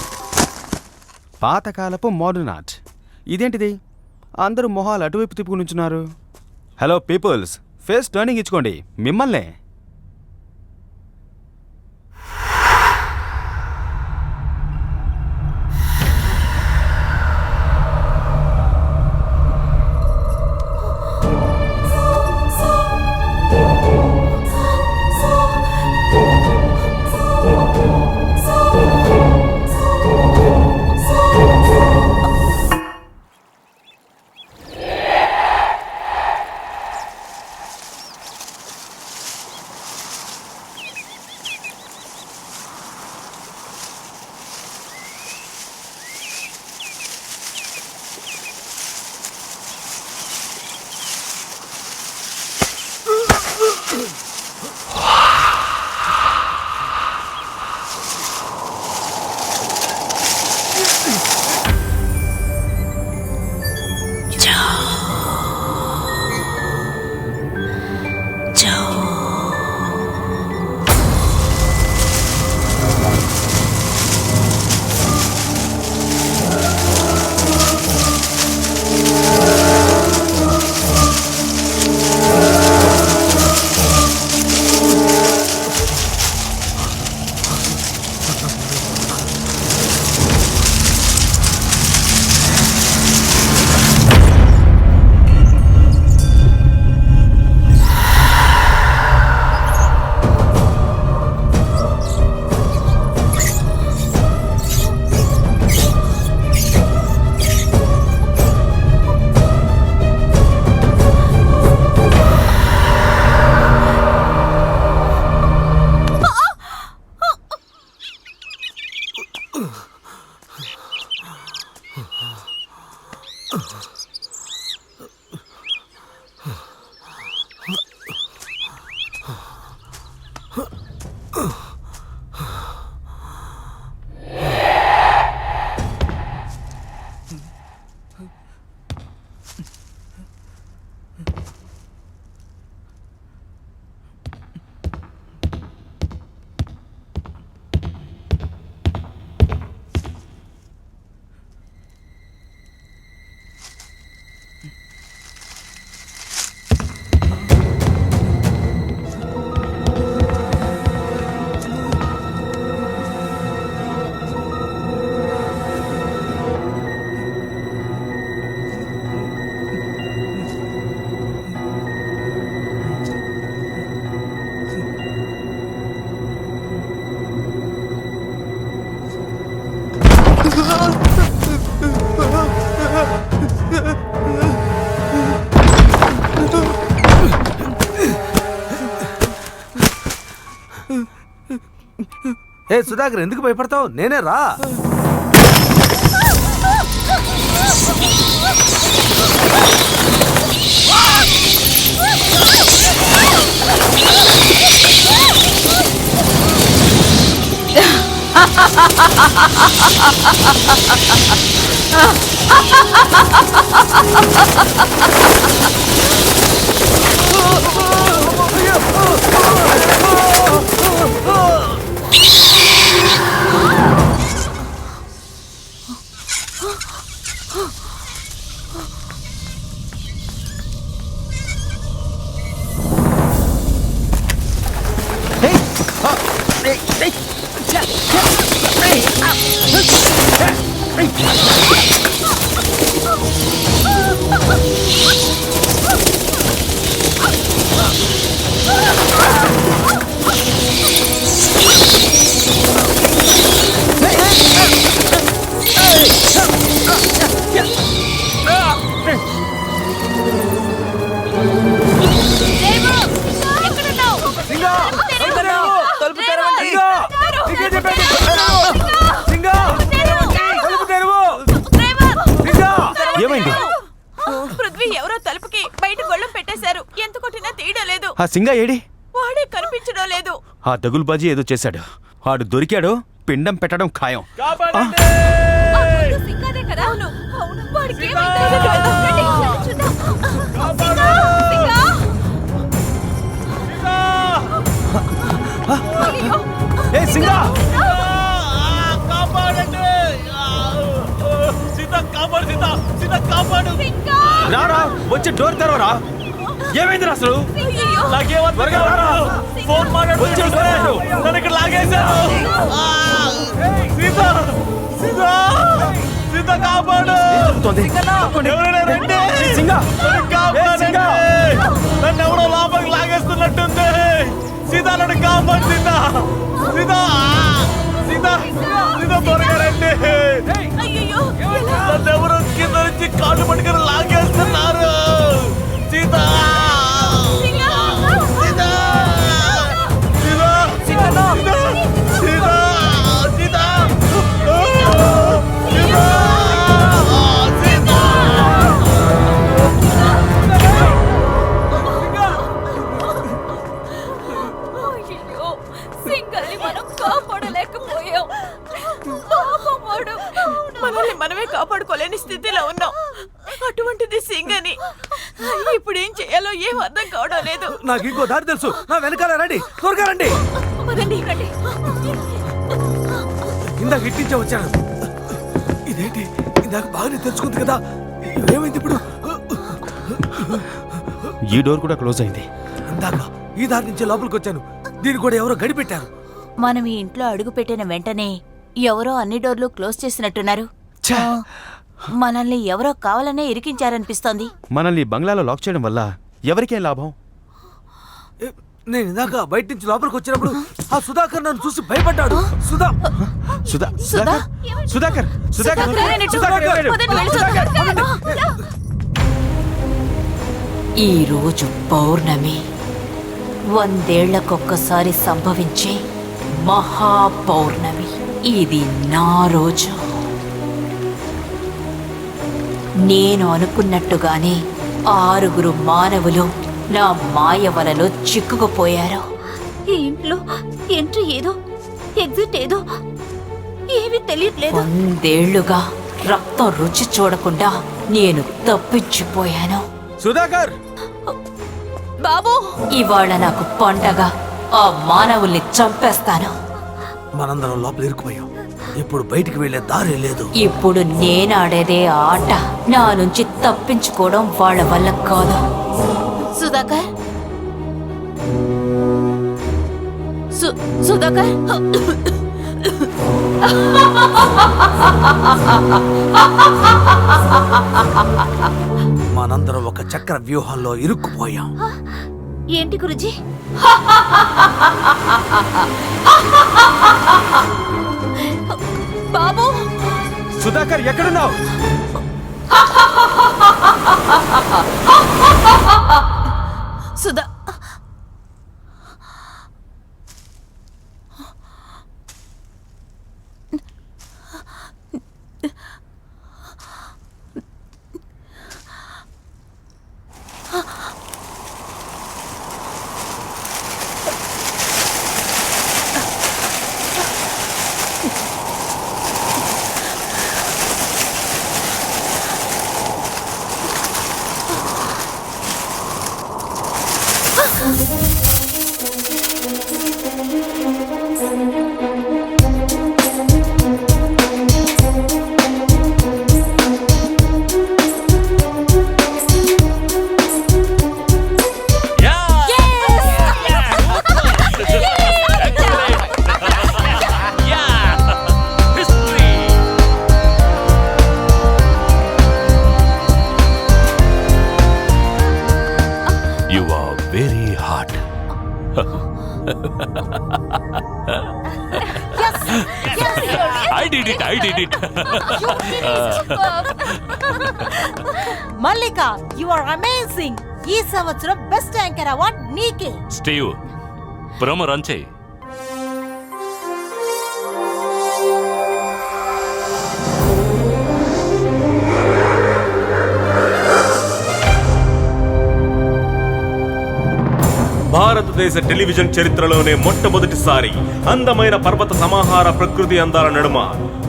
పాతకాలపు మోడర్న్ ఆర్ట్. ఇదేంటిది, అందరూ మొహాలు అటువైపు తిప్పుకుని ఉంచున్నారు. హలో పీపుల్స్, ఫేస్ టర్నింగ్ ఇచ్చుకోండి, మిమ్మల్నే. ఏ సుధాకర్, ఎందుకు భయపడతావు? నేనే రా. ఏమైంది? పృథ్వీ ఎవరో తలుపుకి బయట గొళ్ళం పెట్టేశారు. ఎంత కొట్టినా తీయడం లేదు. ఆ సింగా ఏడి? వాడే కనిపించడం లేదు. ఆ దగులుబాజీ ఏదో చేశాడు. ఆడు దొరికాడు, పిండం పెట్టడం ఖాయం. సింగాదే కదా? అవును, అవును. వాడికి ఏమైందో చూద్దాం. రండి, చూద్దాం. సింగా! అయ్యో! ఏ సింగా! రారా, వచ్చి డోర్ తెరవరా. ఏమైందిరా అసలు? నన్ను ఎవరో లోపలికి లాగేస్తున్నట్టుంది. సీతా, నన్ను కాపాడు సీతా. సీతా, సీతా, సీతా, త్వరగా రండి. నన్ను ఎవరో కింద నుంచి కాళ్ళు పట్టుకుని లాగేస్తున్నారు. సీతా, సీతా, సీతా, సీతా, సీతా, సీతా, సీతా. సింగాని మనం కాపాడలేకపోయాం. పాపం వాడు. మనల్ని మనమే కాపాడుకోలేని స్థితిలో ఉన్నాం. అటువంటిది సింగని ఇప్పుడు ఏం చేయాలో ఏం అర్థం కావడం లేదు. నాకు ఇంకో దారి తెలుసు. నా వెనకాల రండి, త్వరగా రండి. రండి, రండి. ఇందాక ఇట్టించే వచ్చాను. ఇదేంటి, ఇందాక బాగానే తెలుసుకుంది కదా, ఏమైంది ఇప్పుడు? ఈ డోర్ కూడా క్లోజ్ అయింది. ఇందాక ఈ దారి నుంచి లోపలికి వచ్చాను. దీన్ని కూడా ఎవరో గడిపెట్టారు. మనం ఈ ఇంట్లో అడుగు పెట్టిన వెంటనే ఎవరో అన్ని డోర్లు క్లోజ్ చేసినట్టున్నారు. మనల్ని ఎవరో కావాలనే ఇరికించారనిపిస్తోంది. మనల్ని బంగ్లాలో లాక్ చేయడం వల్ల ఎవరికేం లాభం? నేను ఇందాక బయట నుంచి లోపలికి వచ్చినప్పుడు ఆ సుధాకర్ నన్ను చూసి భయపడ్డాడు. సుధాకర్, ఈ రోజు పౌర్ణమి, 100 ఏళ్లకొక్కసారి సంభవించే మహాపౌర్ణమి. ఇది నా రోజు. నేను అనుకున్నట్టుగానే 6 మానవులు నా మాయ వలలో చిక్కుకుపోయారు. ఈ ఇంట్లో ఎంట్రీ ఏదో, ఎగ్జిట్ ఏదో ఏమీ తెలియట్లేదు. 100 ఏళ్లుగా రక్తం రుచి చూడకుండా నేను తప్పించిపోయాను. సుధాకర్ బాబు, ఇవాళ నాకు పండగ. ఆ మానవుల్ని చంపేస్తాను. మనందరం లోపల ఇరుక్కుపోయాం. ఇప్పుడు బయటికి వెళ్లే దారి లేదు. ఇప్పుడు నేనాడేదే ఆట. నా నుంచి తప్పించుకోవడం వాళ్ళ వల్ల కాదు. సుధాకర్, సుధాకర్, మనందరం ఒక చక్ర వ్యూహంలో ఇరుక్కుపోయాం. ఏంటి గురుజీ? బాబు, సుధాకర్ ఎక్కడున్నావు? Sudha You are very hot. I did it. Mallika you are amazing. ఈ సంవత్సరం బెస్ట్ యాంకర్ అవార్డ్ నీకే. స్టీవ్ ప్రోమో రన్ చేయి. భారతదేశ టెలివిజన్ చరిత్రలోనే మొట్టమొదటిసారి అందమైన పర్వత సమాహార ప్రకృతి అందాల నడుమ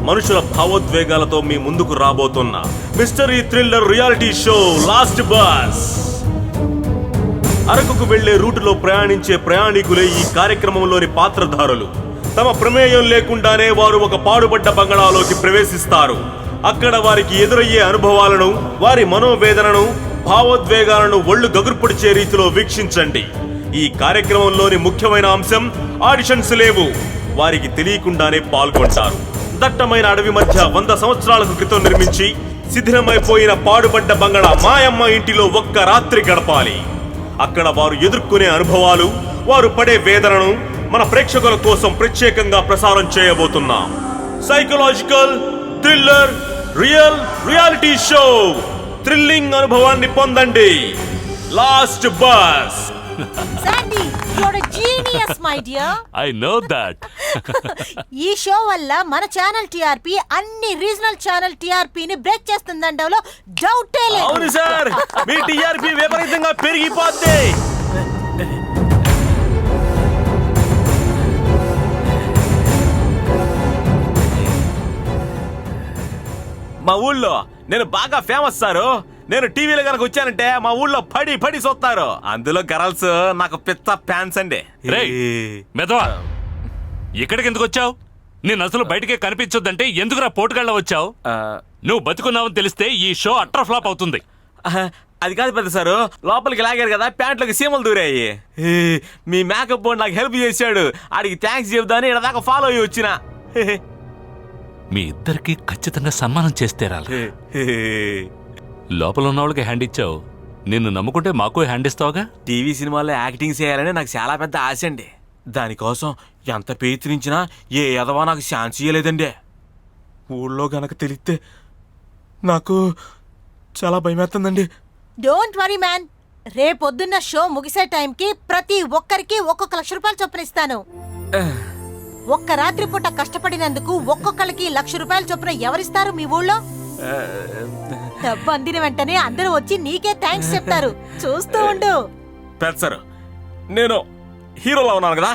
మనుషుల భావోద్వేగాలతో మీ ముందుకు రాబోతున్న mystery thriller reality show last bus. అరకుకు వెళ్లే రూటులో ప్రయాణించే ప్రయాణికులే ఈ కార్యక్రమంలోని పాత్రధారులు. తమ ప్రమేయం లేకుండానే వారు ఒక పాడుబడ్డ బంగళాలోకి ప్రవేశిస్తారు. అక్కడ వారికి ఎదురయ్యే అనుభవాలను, వారి మనోవేదనను, భావోద్వేగాలను ఒళ్ళు గగుర్పొడిచే రీతిలో వీక్షించండి. ఈ కార్యక్రమంలోని ముఖ్యమైన అంశం ఆడిషన్స్ లేవు. వారికి తెలియకుండానే పాల్గొంటారు. దట్టమైన అడవి మధ్య 100 సంవత్సరాలకు క్రితం నిర్మించి శిథిలమైపోయిన పాడుబడ్డ బంగళా మాయమ్మ ఇంటిలో ఒక్క రాత్రి గడపాలి. అక్కడ వారు ఎదుర్కొనే అనుభవాలు, వారు పడే వేదనను మన ప్రేక్షకుల కోసం ప్రత్యేకంగా ప్రసారం చేయబోతున్నాం. Psychological thriller reality show. Thrilling అనుభవాన్ని పొందండి. Last bus. Sandy you are a genius my dear. I know that. ఈ షో వల్ల మన ఛానల్ టిఆర్పి అన్ని రీజనల్ ఛానల్ టిఆర్పి ని బ్రేక్ చేస్తుందండలో డౌటే లేదు. అవును సార్, మీ టిఆర్పి విపరీతంగా పెరిగిపోద్ది. మా ఊళ్ళో నేను బాగా ఫేమస్ సారు. నేను టీవీలో కనుక వచ్చానంటే మా ఊళ్ళో పడి చూస్తారు. అందులో గర్ల్స్ నాకు పిచ్చ ఫ్యాన్స్ అండి. మెదవా, ఇక్కడికి ఎందుకు వచ్చావు? నేను అసలు బయటకే కనిపించొద్దంటే ఎందుకురా పోటుగాళ్ళ వచ్చావు? నువ్వు బతుకున్నావని తెలిస్తే ఈ షో అట్టర్ ఫ్లాప్ అవుతుంది. అది కాదు పెద్ద సారు, లోపలికి లాగారు కదా, ప్యాంట్లోకి సీమలు దూరాయి. మీ మేకప్ బోర్డు నాకు హెల్ప్ చేశాడు. ఆడికి థ్యాంక్స్ చెబుదాని ఇక్కడ దాకా ఫాలో అయ్యి వచ్చిన. మీ ఇద్దరికి ఖచ్చితంగా సన్మానం చేస్తే రాలి. లోపల ఉన్న వాళ్ళకి హ్యాండ్ ఇచ్చావు, నిన్ను నమ్ముకుంటే మాకు హ్యాండ్ ఇస్తావుగా. టీవీ సినిమాల్లో యాక్టింగ్ చేయాలని నాకు చాలా పెద్ద ఆశ అండి. దానికోసం ఎంత ప్రయత్నించినా ఏ ఎదవా నాకు ఛాన్స్ ఇయ్యలేదండి. ఊళ్ళో గనక తెలిస్తే నాకు చాలా భయమేస్తుందండి. డోంట్ వరీ మ్యాన్, రేపొద్దున్న షో ముగిసే టైంకి ప్రతి ఒక్కరికి ఒక్కొక్క ₹1,00,000 చొప్పున ఇస్తాను. ఒక్క రాత్రి పూట కష్టపడినందుకు ఒక్కొక్కరికి ₹1,00,000 చొప్పున ఎవరిస్తారు మీ ఊళ్ళో? డబ్బు అందిన వెంటనే అందరూ వచ్చి నీకే థ్యాంక్స్ చెప్తారు. చూస్తూ ఉండు. పెద్ద సార్, నేను హీరోలా ఉన్నాను కదా.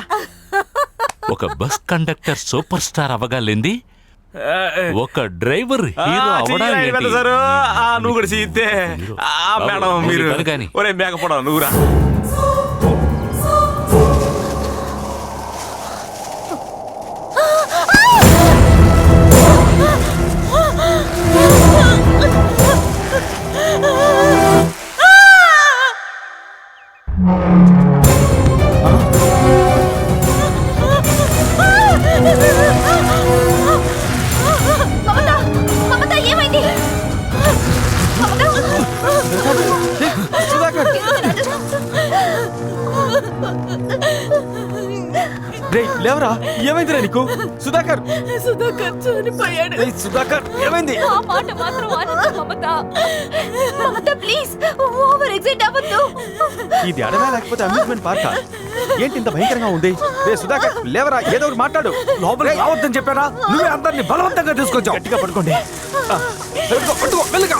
ఒక బస్ కండక్టర్ సూపర్ స్టార్ అవగాలేంది, ఒక డ్రైవర్ హీరో అవడానికి. నువ్వు కూడా చేయితే మేడం మీరు ఒరే మేకపోవడం నువ్వురా. రే లేవరా, ఏమైందిరా నీకు? సుధాకర్ సుధాకర్ చనిపోయాడు. ఏయ్, సుధాకర్ ఏమైంది? ఆ మాట మాత్రం అనొద్దు మమత. మమత ప్లీజ్ ఓవర్ ఎగ్జైట్ అవ్వద్దు. ఇది అడవా లేకపోతే అమ్యూజ్మెంట్ పార్కా? ఏంటి ఇంత భయంకరంగా ఉంది? రే సుధాకర్ లేవరా, ఏదో ఒకటి మాట్లాడు. లోపలికి రావద్దని చెప్పారా? నువ్వే అందరిని బలవంతంగా తీసుకొచ్చావు. గట్టిగా పడుకోండి. పట్టుకో, మెల్లగా.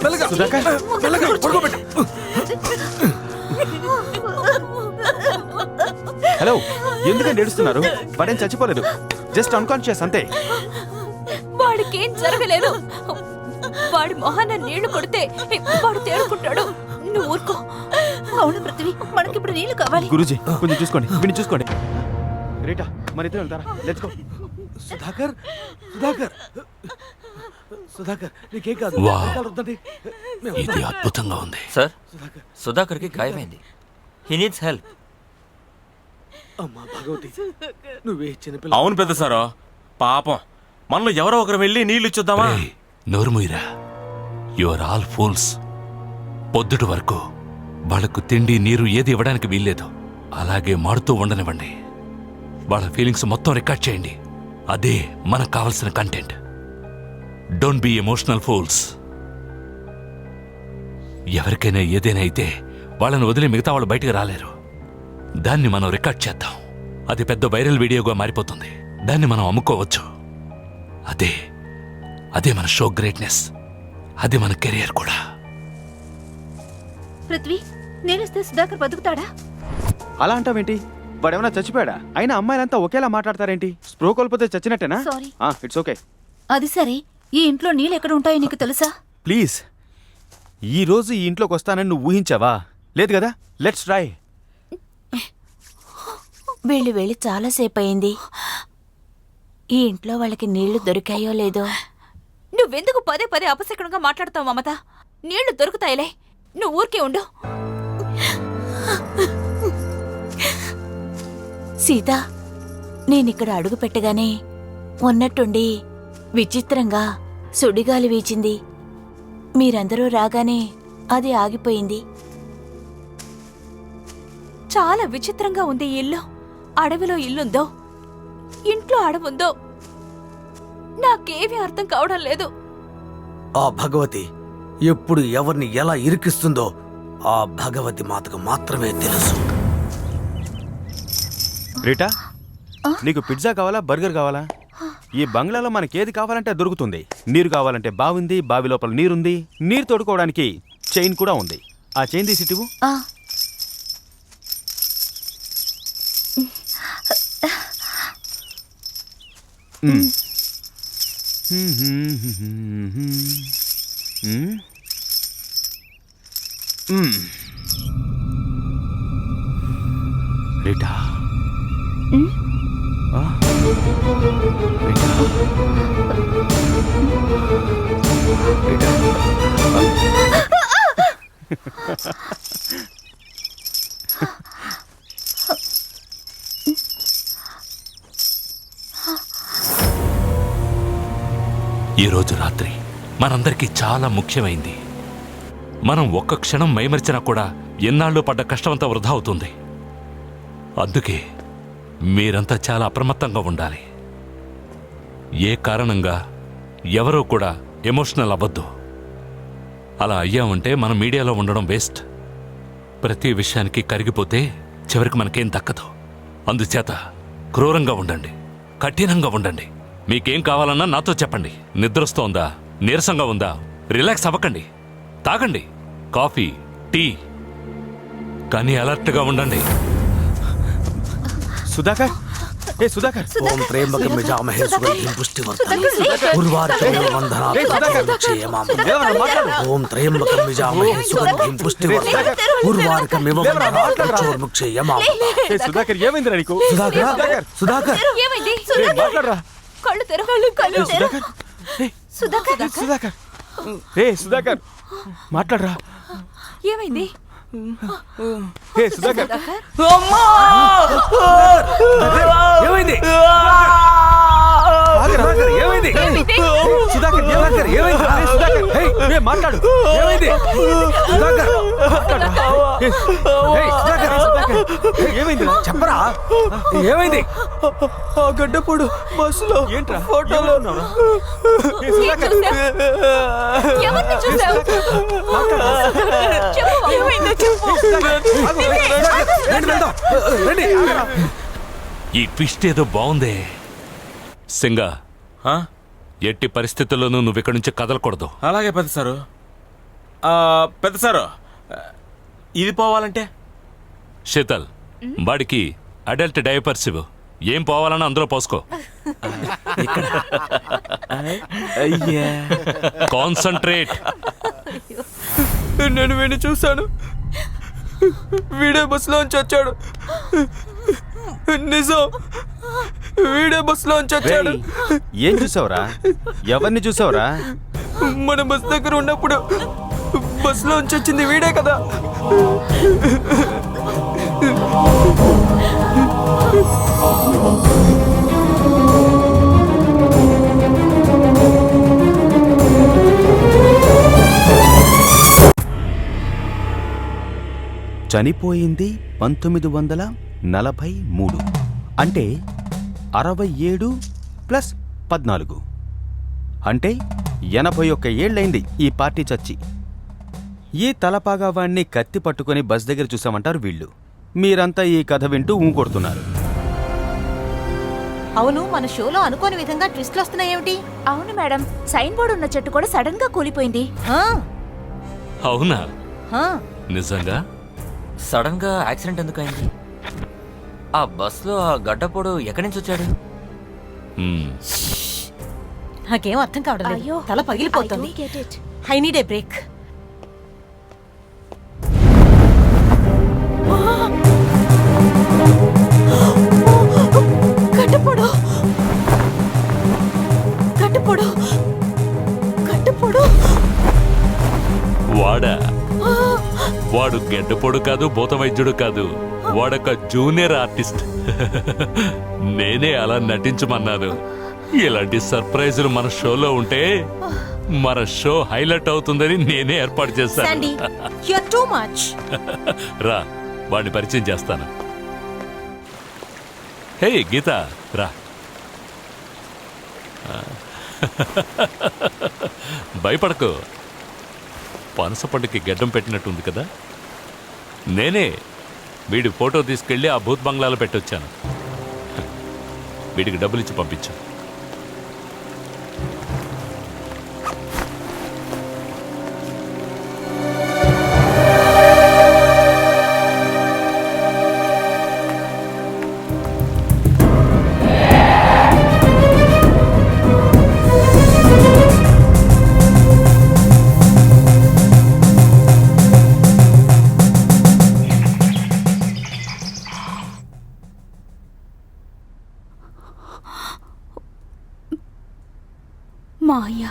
మెల్లగా. సుధాకర్ మెల్లగా పడుకోబెట్టు. హలో, ఎందుకంటే ఏడుస్తున్నారు? వాడేం చచ్చిపోలేదు, జస్ట్ అన్కాన్షియస్ అంతే. వాడికేం జరగలేదు. వాడి మొహాన నీళ్లు కొడితే వాడు తేరుకుంటాడు. నువ్వు ఊరుకో. అవును పృథ్వీ, మనకిప్పుడు నీళ్లు కావాలి. గురూజీ కొంచెం చూసుకోండి, విని చూసుకోండి. రీటా మరి ఇద్దరు వెళ్తారా? Let's go. సుధాకర్, సుధాకర్, సుధాకర్ నీకేం కాదు. ఇది అద్భుతంగా ఉంది సార్. సుధాకర్కి గాయమైంది. He needs help. అమ్మా భగవతి, నువ్వే చిన్నపిల్ల. అవును పెద్ద సారో, పాపం మనలో ఎవరో ఒకరు వెళ్ళి నీళ్ళు ఇచ్చుద్దామా? నోరుముయిరా. You are all fools. పొద్దుటి వరకు వాళ్లకు తిండి నీరు ఏది ఇవ్వడానికి వీల్లేదు. అలాగే మాడుతూ ఉండనివ్వండి. వాళ్ళ ఫీలింగ్స్ మొత్తం రికార్డ్ చేయండి. అదే మనకు కావలసిన content. Don't be emotional fools. ఎవరికైనా ఏదైనా అయితే వాళ్ళని వదిలి మిగతా వాళ్ళు బయటకు రాలేరు. దాన్ని మనం రికార్డ్ చేద్దాం. అది పెద్ద వైరల్ వీడియోగా మారిపోతుంది. దాన్ని మనం అమ్ముకోవచ్చు. అదే అదే మన షో గ్రేట్నెస్. అది మన కెరియర్ కూడా. పృథ్వీ, నేనేస్తే సుధాకర్ బతుకుతాడా? అలా అంటావేంటి? వాడేమన్నా చచ్చిపోయాడా? అయినా అమ్మాయిలంతా ఒకేలా మాట్లాడతారేంటి? స్ప్రో కోల్పోతే చచ్చినట్టేనా? సారీ. It's okay. అది సరే, ఈ ఇంట్లో నీళ్ళు ఎక్కడ ఉంటాయో నీకు తెలుసా? ప్లీజ్, ఈ రోజు ఈ ఇంట్లోకి వస్తానని నువ్వు ఊహించావా? లేదు కదా. Let's try. వీళ్ళు వెళ్ళి చాలాసేపు అయింది. ఈ ఇంట్లో వాళ్ళకి నీళ్లు దొరికాయో లేదో. నువ్వెందుకు పదే పదే అపశకునంగా మాట్లాడతావు మమత? నీళ్లు దొరుకుతాయిలే, నువ్వు ఊరికే ఉండు. సీత, నేనిక్కడ అడుగు పెట్టగానే ఉన్నట్టుండి విచిత్రంగా సుడిగాలి వీచింది. మీరందరూ రాగానే అది ఆగిపోయింది. చాలా విచిత్రంగా ఉంది ఈ ఇల్లు. అడవిలో ఇల్లుందో, ఇంట్లో అడవుందో నాకేమీ అర్థం కావడం లేదు. ఆ భగవతి ఎప్పుడు ఎవరిని ఎలా ఇరికిస్తుందో ఆ భగవతి మాతకు మాత్రమే తెలుసు. రీటా, నీకు పిజ్జా కావాలా, బర్గర్ కావాలా? ఈ బంగ్లాలో మనకేది కావాలంటే దొరుకుతుంది. నీరు కావాలంటే బావుంది, బావి లోపల నీరుంది. నీరు తోడుకోవడానికి చైన్ కూడా ఉంది. ఆ చైన్ తీసి ఇవ్వు. రీటా, ఈరోజు రాత్రి మనందరికీ చాలా ముఖ్యమైంది. మనం ఒక్క క్షణం మైమరిచినా కూడా ఎన్నాళ్ళు పడ్డ కష్టమంతా వృధా అవుతుంది. అందుకే మీరంతా చాలా అప్రమత్తంగా ఉండాలి. ఏ కారణంగా ఎవరూ కూడా ఎమోషనల్ అవ్వద్దు. అలా అయ్యామంటే మనం మీడియాలో ఉండడం వేస్ట్. ప్రతి విషయానికి కరిగిపోతే చివరికి మనకేం దక్కదు. అందుచేత క్రూరంగా ఉండండి, కఠినంగా ఉండండి. మీకేం కావాలన్నా నాతో చెప్పండి. నిద్రొస్తోందా, నీరసంగా ఉందా, రిలాక్స్ అవ్వకండి. తాగండి కాఫీ, టీ, కానీ అలర్ట్గా ఉండండి. సుధాకర్, ఏ సుధాకర్, ఓం త్రయంబకం యజామహే సుగంధిం పుష్టివర్ధనం ఉర్వారుకమివ వందనాత్ క్షేమాం. ఓం త్రయంబకం యజామహే సుగంధిం పుష్టివర్ధనం ఉర్వారుకమివ వందనాత్ క్షేమాం. ఏ సుధాకర్, ఏమైందిరా నీకు? సుధాకర్, సుధాకర్, ఏమైంది? మాట్లాడరా. కళ్ళు తెరవ, కళ్ళు తెరవ. సుధాకర్, సుధాకర్, ఏ సుధాకర్, మాట్లాడరా. ఏమైంది? ఏ సుధాకర్, ఏమైంది? ఏమైంది? సుధాకర్, సుధాకర్, ఏమైంది? సుధాకర్, ఏ మాట్లాడు. ఏమైంది? సుధాకర్, మాట్లాడరా. సుధాకర్, ఏమైంది చెప్పరా ఏమైంది? ఆ గడ్డపోడు బస్సులో ఏంట్రా ఫోటోలో ఎవరిని చూసావు? చెప్పు, ఏమైందో చెప్పు. ఈ ట్విస్ట్ ఏదో బాగుందే. సింగా, ఎట్టి పరిస్థితుల్లోనూ నువ్వు ఇక్కడి నుంచి కదలకూడదు. అలాగే పెద్ద సారు. పెద్ద సారు, ఇది పోవాలంటే? శీతల్, వాడికి అడల్ట్ డైపర్స్ ఇవ్వు. ఏం పోవాలన్నా అందులో పోసుకో. కాన్సంట్రేట్. నేను వీడిని చూశాను. వీడే బస్సులోంచి వచ్చాడు. నిజం, వీడే బస్సులోంచి వచ్చాడు. ఏం చూసావురా? ఎవరిని చూసావురా? మన బస్ దగ్గర ఉన్నప్పుడు బస్సులోంచి వచ్చింది వీడే కదా. చనిపోయింది 1943, అంటే 67 + 14, అంటే 81 ఏళ్ళైంది ఈ పార్టీ చచ్చి. ఈ తలపాగా వాణ్ణి కత్తి పట్టుకొని బస్ దగ్గర చూసామంటారు వీళ్ళు. మీరంతా ఈ కథ వింటూ ఊకొడుతున్నారు. అవును, మన షోలో అనుకోని విధంగా ట్విస్ట్లు వస్తున్నాయేమిటి? అవును మేడం, సైన్ బోర్డు ఉన్న చెట్టు కూడా సడన్ గా కూలిపోయింది. అవునా? నిజంగా? సడన్ గా యాక్సిడెంట్ ఎందుకు అయింది? ఆ బస్లో ఆ గడ్డపోడు ఎక్కడి నుంచి వచ్చాడు? నాకేం అర్థం కావడం లేదు. తల పగిలిపోతుంది. I need a break. గడ్డపోడు, గడ్డపోడు, గడ్డపోడు. వాడా? వాడు గెడ్డపోడు కాదు, భూత వైద్యుడు కాదు. వాడొక జూనియర్ ఆర్టిస్ట్. నేనే అలా నటించమన్నాను. ఇలాంటి సర్ప్రైజులు మన షోలో ఉంటే మన షో హైలైట్ అవుతుందని నేనే ఏర్పాటు చేశాను. రా, వాడిని పరిచయం చేస్తాను. హే గీత, రా. భయపడకు, పనస పండుకి గడ్డం పెట్టినట్టుంది కదా. నేనే వీడి ఫోటో తీసుకెళ్ళి ఆ భూత్ బంగ్లాలో పెట్టొచ్చాను. వీడికి డబ్బులు ఇచ్చి పంపించు. మాయ,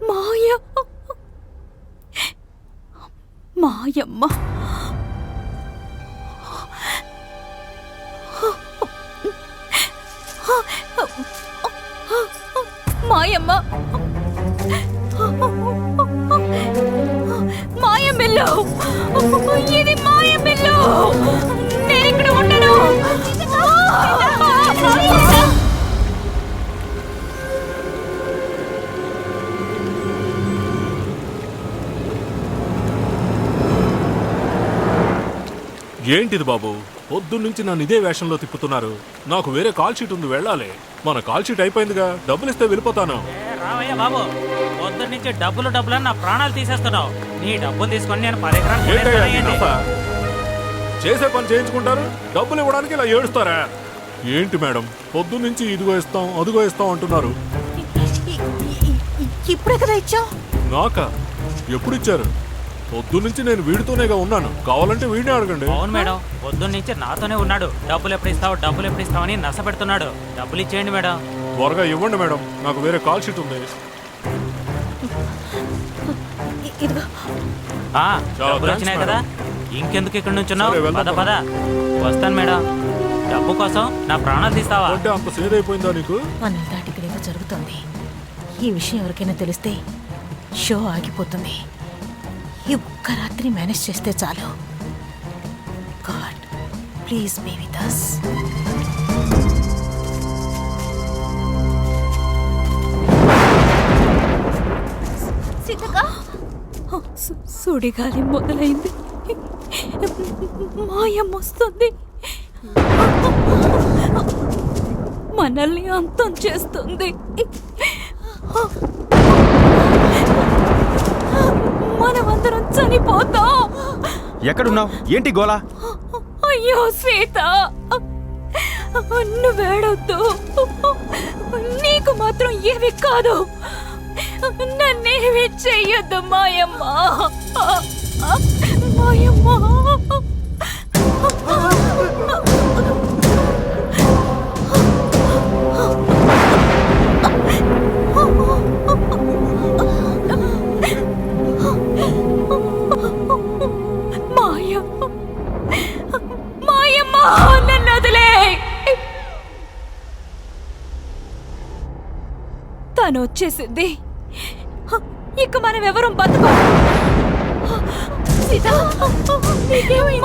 మాయ, మాయమ్మ. మాయమ్మ, మాయమిల్లు, ఇది మాయమిల్లు. నేనిక్కడ ఉండను. ఏంటిది బాబు, పొద్దున్నుంచి నన్ను ఇదే వేషంలో తిప్పుతున్నారు. నాకు వేరే కాల్ షీట్ ఉంది, వెళ్ళాలి. మన కాల్ షీట్ అయిపోయిందిగా, డబ్బులు ఇస్తే వెళ్ళిపోతాను. రావయ్యా బాబు, పొద్దున్న నుంచి డబ్బులు డబ్బులని నా ప్రాణాలు తీసేస్తున్నావు. నీ డబ్బులు తీసుకొని నేను 10 ఎకరాలు చేసే పని చేయించుకుంటారు, డబ్బులు ఇవ్వడానికి ఇలా ఏడుస్తారా? ఏంటి మేడం, పొద్దున్నుంచి ఇదిగో ఇస్తాం అదిగో ఇస్తాం అంటున్నారు. ఇప్పుడే కదా ఇచ్చావు. నాకా? ఎప్పుడు ఇచ్చారు? పొద్దున్నుంచి నేను వీడితోనేగా ఉన్నాను. కావాలంటే వీడిని అడగండి. అవును మేడం, పొద్దున్న నుంచి నాతోనే ఉన్నాడు. డబ్బులు ఎప్పుడు ఇస్తావు డబ్బులు ఎప్పుడు ఇస్తావని నస పెడుతున్నాడు. డబ్బులు ఇచ్చేయండి మేడం. త్వరగా ఇవ్వండి మేడం, నాకు వేరే కాల్ షీట్ ఉంది. డబ్బులు వచ్చినాయి కదా, ఇంకెందుకు ఇక్కడ నుంచి పద పద. వస్తాను మేడం. డబ్బు కోసం నా ప్రాణాలు తీస్తావా? అంటే అంత సేదైపోయిందా నీకు? మన దాటి ఇక్కడేదో జరుగుతుంది. ఈ విషయం ఎవరికైనా తెలిస్తే షో ఆగిపోతుంది. ఈ ఒక్క రాత్రి మేనేజ్ చేస్తే చాలు. God please be with us. Seethakka, సుడిగాలి మొదలైంది. మాయం వస్తుంది. మనల్ని అంతం చేస్తుంది. మనమందరం చనిపోతాం. ఎక్కడున్నావు? ఏంటి గోలా? అయ్యో సీత, నువ్వేడొద్దు. నీకు మాత్రం ఏవి కాదు. నన్నేమి చెయ్యొద్దు మాయమ్మ. మాయమ్మ, మాయమ్మ, నన్ను వదిలే. తను వచ్చేసింది. ఇక మనం ఎవరం బతుకో.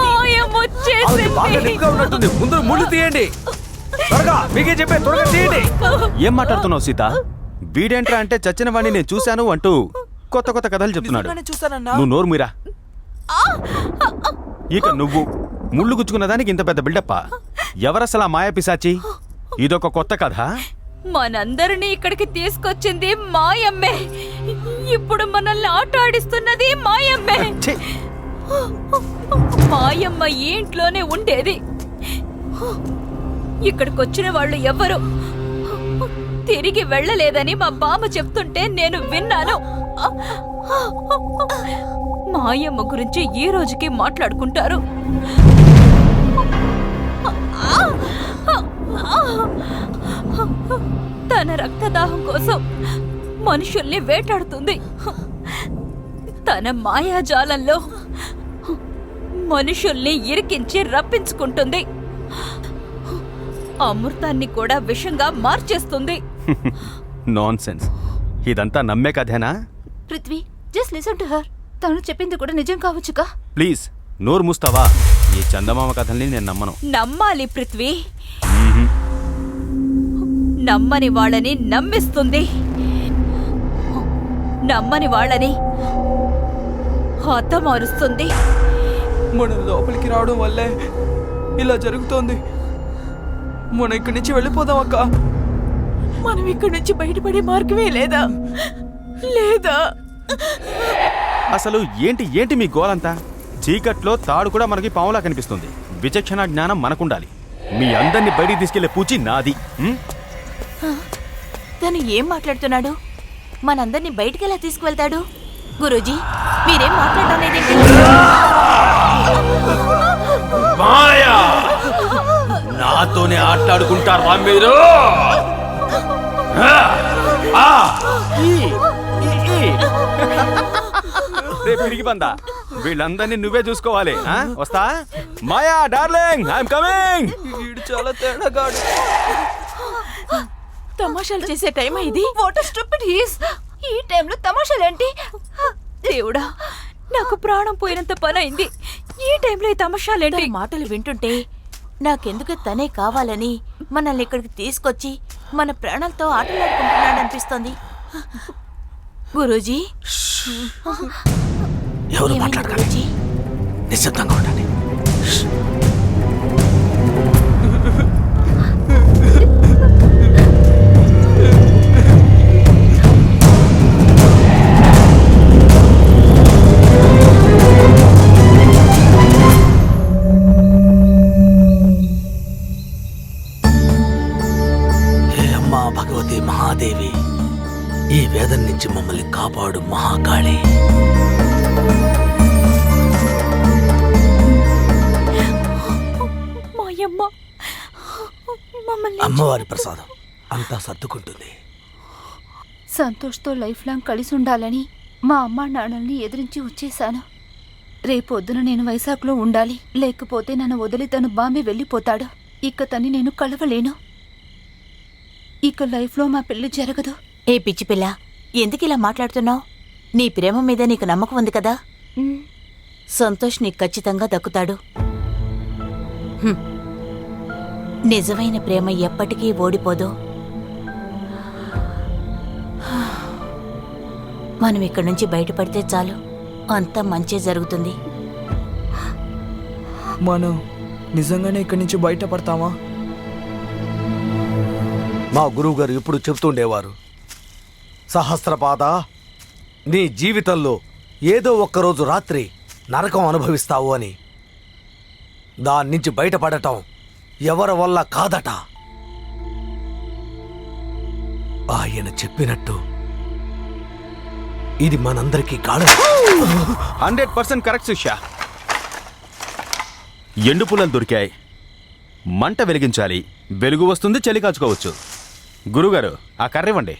మాయం వచ్చేసింది. ముందు ముళ్ళు తీయండి. త్వరగా మీకే చెప్పే, త్వరగా తీయండి. ఏం మాట్లాడుతున్నావు సీత? వీడేంట్రా అంటే చచ్చిన వాడిని నేను చూశాను అంటూ కొత్త కొత్త కథలు చెప్తున్నాడు. నువ్వు నోరు మీరా. ఇక నువ్వు ముళ్ళు గుచ్చుకున్న దానికి ఇంత పెద్ద బిల్డప్పా? ఎవరసలు ఆ మాయా పిశాచి? ఇదొక కొత్త కథ. మనందరినీ ఇక్కడికి తీసుకొచ్చింది మాయమ్మే. ఇప్పుడు మనల్ని ఆట ఆడిస్తున్నది మాయమ్మే. మాయమ్మ ఈ ఇంట్లోనే ఉండేది. ఇక్కడికి వచ్చిన వాళ్ళు ఎవ్వరు తిరిగి వెళ్ళలేదని మా బామ్మ చెప్తుంటే నేను విన్నాను. మాయమ్మ గురించి ఈ రోజుకి మాట్లాడుకుంటారు. తన రక్తదాహం కోసం మనుషుల్ని వేటాడుతుంది. తన మాయాజాలంలో మనుషుల్ని ఇరికించి రప్పించుకుంటుంది. అమృతాన్ని కూడా విషంగా మార్చేస్తుంది. నాన్సెన్స్. ఇదంతా నమ్మే కథేనా? Prithvi, just listen to her. తను చెప్పింది కూడా నిజం కావచ్చుగా. ప్లీజ్ నోరు మూస్తావా? ఈ చందమామ కథల్ని నేను నమ్మను. నమ్మాలి పృథ్వీ. నమ్మని వాళ్ళని నమ్మిస్తుంది. నమ్మని వాళ్ళని హతమారుస్తుంది. మనం లోపలికి రావడం వల్లే ఇలా జరుగుతోంది. మనం ఇక్కడి నుంచి వెళ్ళిపోదాం అక్క. మనం ఇక్కడి నుంచి బయటపడే మార్గమే లేదా? లేదా? అసలు ఏంటి ఏంటి మీ గోలంతా? చీకట్లో తాడు కూడా మనకి పావులా కనిపిస్తుంది. విచక్షణ జ్ఞానం మనకుండాలి. మీ అందరినీ బయటికి తీసుకెళ్లే పూచి నాది. తను ఏం మాట్లాడుతున్నాడు? మనందరినీ బయటికి ఎలా తీసుకువెళ్తాడు? గురూజీ, మీరేం మాట్లాడడం లేదేంటి? నాతోనే ఆటలాడుకుంటారా మీరు? పిరిగి పందా, వీళ్ళందరినీ నువ్వే చూసుకోవాలి. వస్తా. మాయా డార్లింగ్, ఐఎమ్ కమింగ్. చాలా తేడాగాడు. తమాషాలు చేసే టైం ఇది. What a stupid he is. ఈ టైంలో తమాషాలేంటి? దేవుడా, నాకు ప్రాణం పోయినంత పని అయింది. ఈ టైంలో ఈ తమాషాలేంటి? మాటలు వింటుంటే నాకెందుకు తనే కావాలని మనల్ని ఇక్కడికి తీసుకొచ్చి మన ప్రాణాలతో ఆటలాడుకుంటున్నాడు అనిపిస్తోంది. గురూజీ, ఎవరు మాట్లాడకండి, నిశ్శబ్దంగా ఉండండి. భగవతి మహాదేవి, ఈ వేదన నుంచి మమ్మల్ని కాపాడు మహాకాళి. అమ్మవారి ప్రసాదం అంతా సర్దుకుంటుంది. సంతోష్తో లైఫ్ లాంగ్ కలిసి ఉండాలని మా అమ్మా నాన్నల్ని ఎదిరించి వచ్చేశాను. రేపొద్దున నేను వైజాగ్లో ఉండాలి. లేకపోతే నన్ను వదిలి తను బాంబే వెళ్ళిపోతాడు. ఇక తన్ని నేను కలవలేను. ఇక లైఫ్లో మా పెళ్లి జరగదు. ఏ పిచ్చి పిల్ల, ఎందుకు ఇలా మాట్లాడుతున్నావు? నీ ప్రేమ మీద నీకు నమ్మకం ఉంది కదా. సంతోష్ నీకు ఖచ్చితంగా దక్కుతాడు. నిజమైన ప్రేమ ఎప్పటికీ ఓడిపోదు. మనం ఇక్కడి నుంచి బయటపడితే చాలు, అంతా మంచే జరుగుతుంది. మనం నిజంగానే ఇక్కడి నుంచి బయటపడతామా? మా గురువుగారు ఎప్పుడు చెప్తుండేవారు, సహస్రపాద, నీ జీవితంలో ఏదో ఒక్కరోజు రాత్రి నరకం అనుభవిస్తావు అని. దాని నుంచి బయటపడటం ఎవరి వల్ల కాదట. ఆయన చెప్పినట్టు ఇది మనందరికీ గాఢ. 100% కరెక్ట్ శిష్య. ఎండు పుల్లలు దొరికాయి, మంట వెలిగించాలి. వెలుగు వస్తుంది, చలి కాచుకోవచ్చు. గురుగారు, ఆ కర్ర ఇవ్వండి.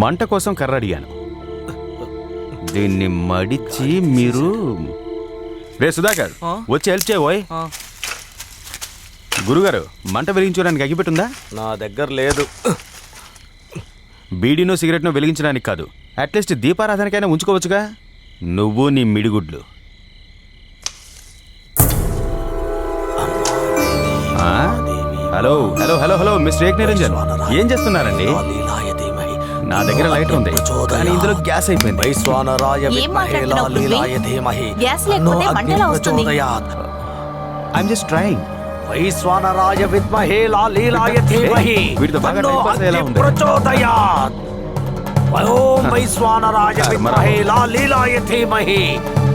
మంట కోసం కర్ర అడిగాను. దీన్ని మడిచి మీరు రే సుధాకర్ వచ్చి హెల్ప్ చేయబోయ్. గురుగారు, మంట వెలిగించడానికి అగ్గిపెట్టుందా? నా దగ్గర లేదు. బీడీనో సిగరెట్నో వెలిగించడానికి కాదు, అట్లీస్ట్ దీపారాధనకైనా ఉంచుకోవచ్చుగా. నువ్వు నీ మిడిగుడ్లు. Hello hello hello hello mister Ek Niranjan, ఏం చేస్తున్నారండి? నా దగ్గర లైటర్ ఉంది, కానీ ఇందులో గ్యాస్ అయిపోయింది. I'm just trying. వైశ్వానరాయ విద్మహే లాలీలాయ ధీమహి వీటితో బాగా టైం పాస్ అయ్యేలా ఉంది. ప్రచోదయాత్. ఓం వైశ్వానరాయ విద్మహే లాలీలాయ ధీమహి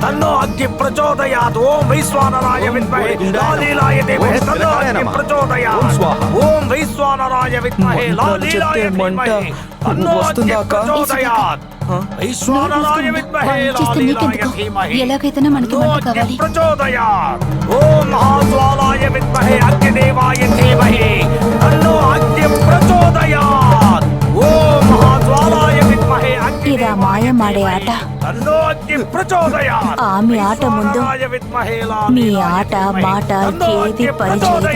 తన్నో అగ్ని ప్రచోదయాత్. ఓం వైశ్వానరాయ విద్మహే లాలీలాయ ధీమహి తన్నో అగ్ని ప్రచోదయాత్. ఓం వైశ్వానరాయ విద్మహే లాలీలాయ ధీమహి తన్నో అగ్ని ప్రచోదయాత్. వైశ్వానరాయ విద్మహే లాలీలాయ ధీమహి ఎలాగైతేనే మనకి మంట కావాలి. ప్రచోదయాత్. ఓం మహాజ్వాలాయ విద్మహే అగ్నిదేవాయ ధీమహి తన్నో అగ్ని ప్రచోదయాత్. ఓం మహాజ్వాలాయ విద్మహే ఇదా మాయ మాడే ఆట. తన్నో అగ్ని ప్రచోదయాత్. ఆమె ఆట ముందు మీ ఆట మాట ఏది పనిచేయదు.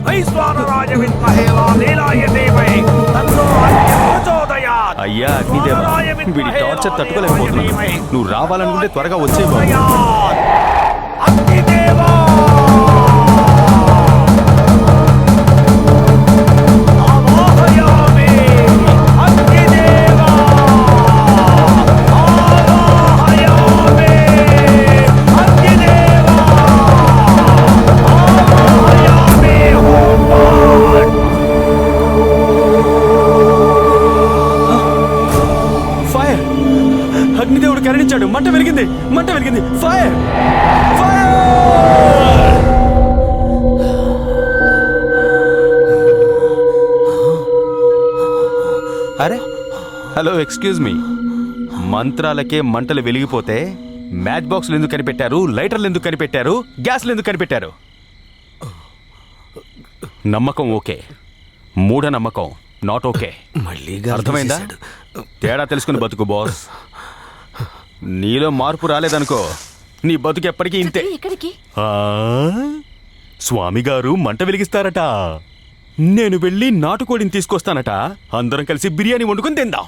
వైశ్వానరాయ విద్మహే లాలీలాయ ధీమహి తన్నో అగ్ని ప్రచోదయాత్. అయ్యా అగ్నిదేవ, వీడి టార్చర్ తట్టుకోలేకపోతున్నా. నువ్వు రావాలనుకుంటే త్వరగా వచ్చేవా. అగ్నిదేవా అగ్నిదేవుడు కరుణించాడు. మంట వెలిగింది, మంట వెలిగింది. ఫైర్! అరే హలో, ఎక్స్క్యూజ్ మీ. మంత్రాలకే మంటలు వెలిగిపోతే మ్యాచ్ బాక్స్లు ఎందుకు కనిపెట్టారు? లైటర్లు ఎందుకు కనిపెట్టారు? గ్యాస్లు ఎందుకు కనిపెట్టారు? నమ్మకం ఓకే, మూఢనమ్మకం నాట్ ఓకే. అర్థమైందా? తేడా తెలుసుకుని బతుకు బాస్. నీలో మార్పు రాలేదనుకో, నీ బతుకు ఎప్పటికీ ఇంతే. స్వామి గారు మంట వెలిగిస్తారట. నేను వెళ్ళి నాటుకోడిని తీసుకొస్తానట. అందరం కలిసి బిర్యానీ వండుకొని తిందాం.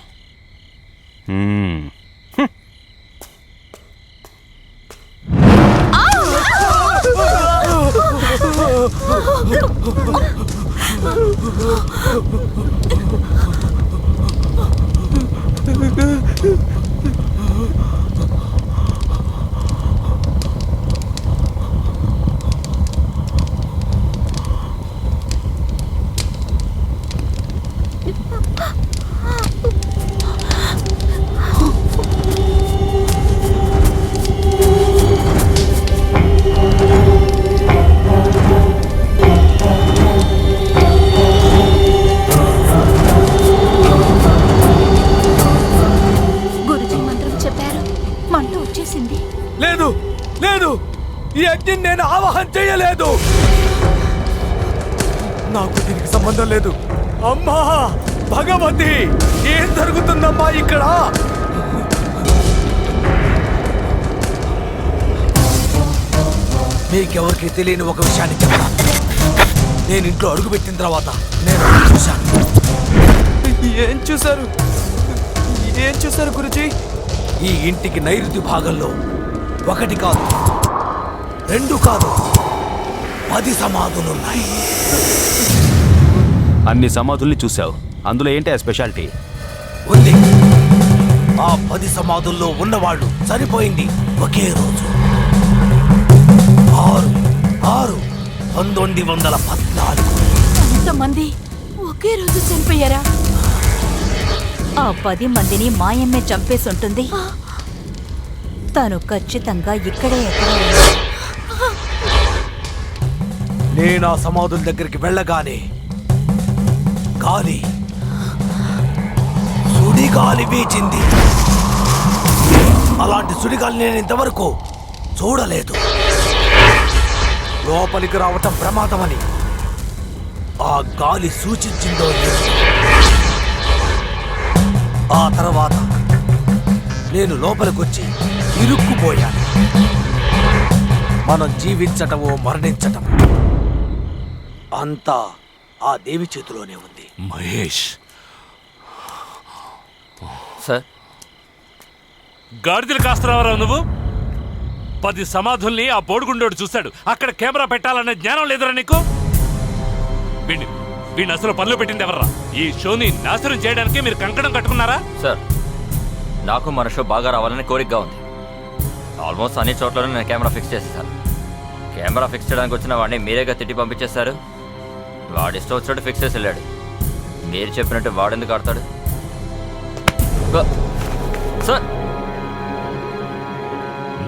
లేదు లేదు, ఈ అగ్నిని నేను ఆవాహన చేయలేదు. నాకు దీనికి సంబంధం లేదు. అమ్మా భగవతి, ఏం జరుగుతుందమ్మా ఇక్కడ? మీకెవరికి తెలియని ఒక విషయాన్ని చెప్తాను. నేను ఇంట్లో అడుగుపెట్టిన తర్వాత నేను చూశాను. ఏం చూశారు? ఏం చూశారు గురుజీ? ఈ ఇంటికి నైరుతి భాగంలో 1 కాదు 2 కాదు 10 సమాధులున్నాయి. అన్ని సమాధుల్ని చూసావు, అందులో ఏంటి ఆ స్పెషాలిటీ? ఉంది. ఆ 10 సమాధుల్లో ఉన్నవాళ్ళు చనిపోయింది ఒకే రోజు. 6/6/1914. అంతమంది ఒకే రోజు చనిపోయారా? ఆ 10 మందిని మాయమ్మే చంపేసి ఉంటుంది. తను ఖచ్చితంగా ఇక్కడే ఎక్కడే ఉంది. నేను ఆ సమాధుల దగ్గరికి వెళ్ళగానే సుడిగాలి వీచింది. అలాంటి సుడిగాలి నేను ఇంతవరకు చూడలేదు. లోపలికి రావటం ప్రమాదమని ఆ గాలి సూచించిందో లేదో. ఆ తర్వాత నేను లోపలికొచ్చి ఇరుక్కుపోయాను. మనం జీవించటమో మరణించటమో అంతా ఆ దేవి చేతిలోనే ఉంది. మహేష్ సార్, గాడిదలు కాస్తున్నావరా నువ్వు? 10 సమాధుల్ని ఆ బోడిగుండోడు చూశాడు. అక్కడ కెమెరా పెట్టాలనే జ్ఞానం లేదురా నీకు? వీడిని అసలు పనిలో పెట్టింది ఎవర్రా? ఈ షోని నాశనం చేయడానికి మీరు కంకణం కట్టుకున్నారా? సార్, నాకు మన షో బాగా రావాలని కోరికగా ఉంది. ఆల్మోస్ట్ అన్ని చోట్లనే నేను కెమెరా ఫిక్స్ చేసేసాను. కెమెరా ఫిక్స్ చేయడానికి వచ్చిన వాడిని మీరేగా తిట్టి పంపించేశారు. వాడి ఇష్టం వచ్చినట్టు ఫిక్స్ చేసి వెళ్ళాడు. మీరు చెప్పినట్టు వాడెందుకు ఆడతాడు? సార్,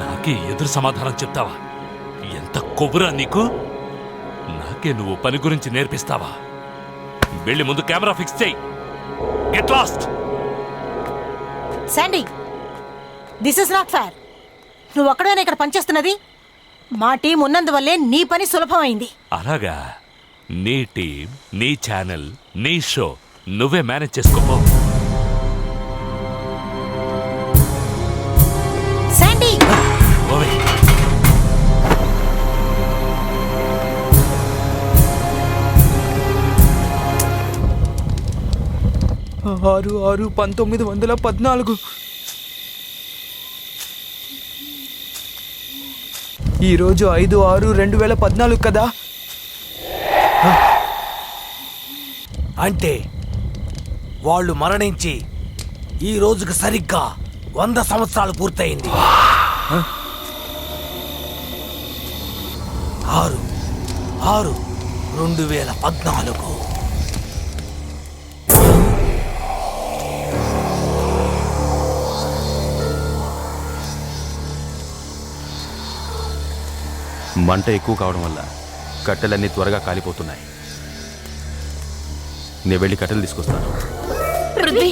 నాకే ఎదురు సమాధానం చెప్తావా? ఎంత కొవ్వురా నీకు? నాకే నువ్వు పని గురించి నేర్పిస్తావా? వెళ్ళి ముందు కెమెరా ఫిక్స్ చేయి. Get lost. Sandy, this is not fair. నువ్వు ఒక్కడైనా ఇక్కడ పనిచేస్తున్నది. మా టీం ఉన్నందువల్లే నీ పని సులభమైంది. అలాగా? నీ టీం, నీ ఛానల్, నీ షో నువ్వే మేనేజ్ చేసుకోపో. శాండీ, ఓవే. 6/6/1914. ఈరోజు 5/6/2014 కదా? అంటే వాళ్ళు మరణించి ఈ రోజుకు సరిగ్గా 100 సంవత్సరాలు పూర్తయింది. 6/6/2014. మంట ఎక్కువ కావడం వల్ల కట్టెలన్నీ త్వరగా కాలిపోతున్నాయి. నేను వెళ్ళి కట్టెలు తీసుకొస్తాను. పృథ్వీ,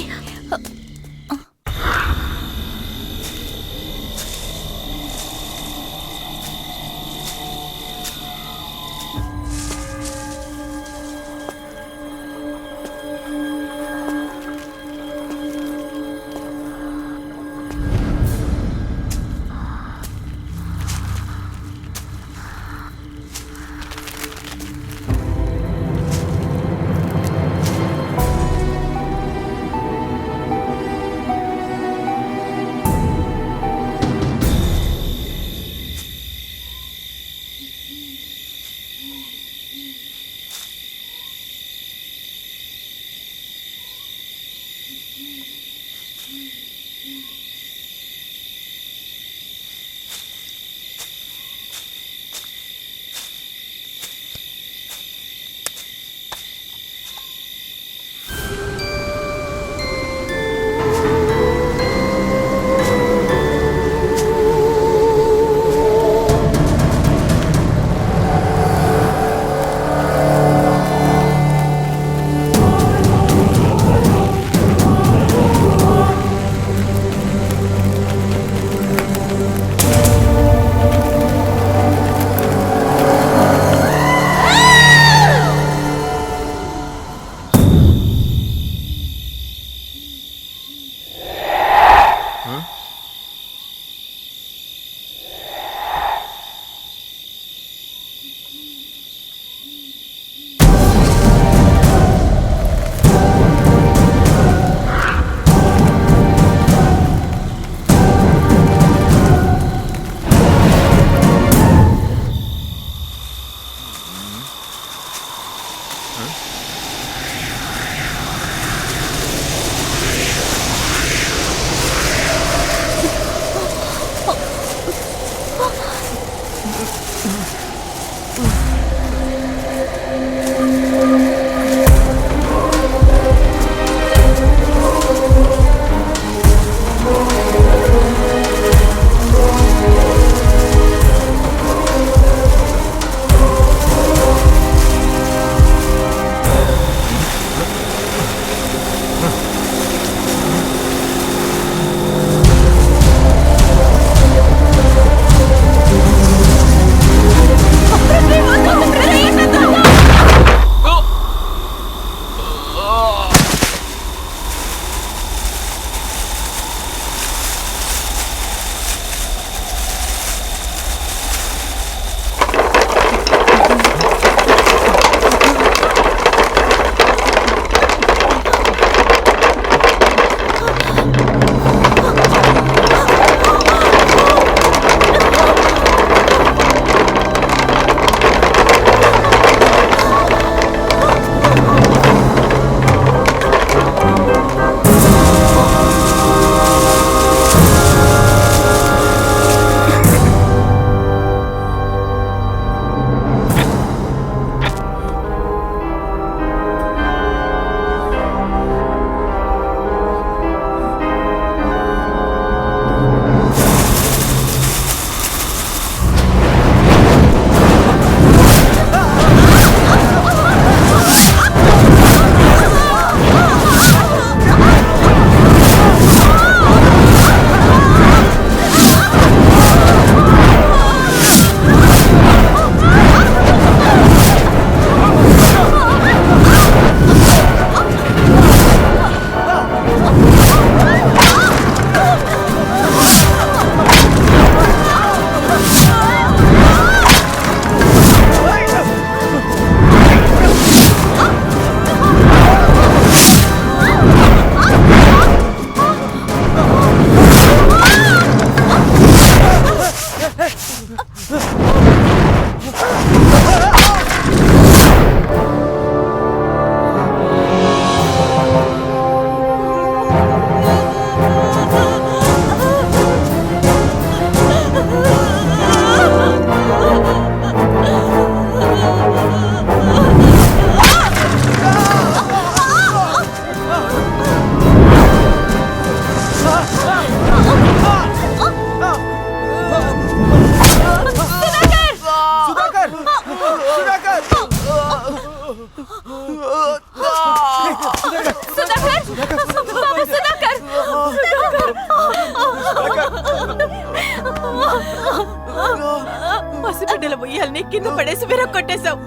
ఉయ్యాలని కింద పడేసి విరగొట్టేశావు.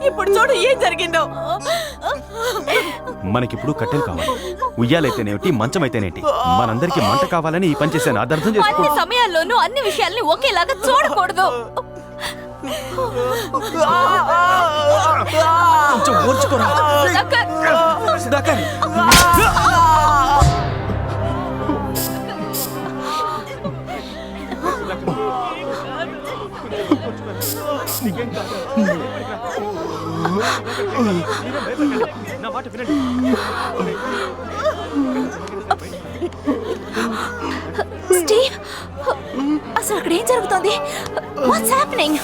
ఇప్పుడు చూడు ఏం జరిగిందో. మనకిప్పుడు కట్టెలు కావాలి. ఉయ్యాలైతేనేమిటి, మంచం అయితేనేంటి, మనందరికి మంట కావాలని ఈ పని చేశాను. అది అర్థం చేసుకో. అన్ని సమయాల్లోనూ అన్ని విషయాల్ని ఒకేలాగా చూడకూడదు. కొంచెం ఓర్చుకోరా. సుధాకర్. స్టీవ్, అసలు అక్కడ ఏం జరుగుతోంది? What's happening?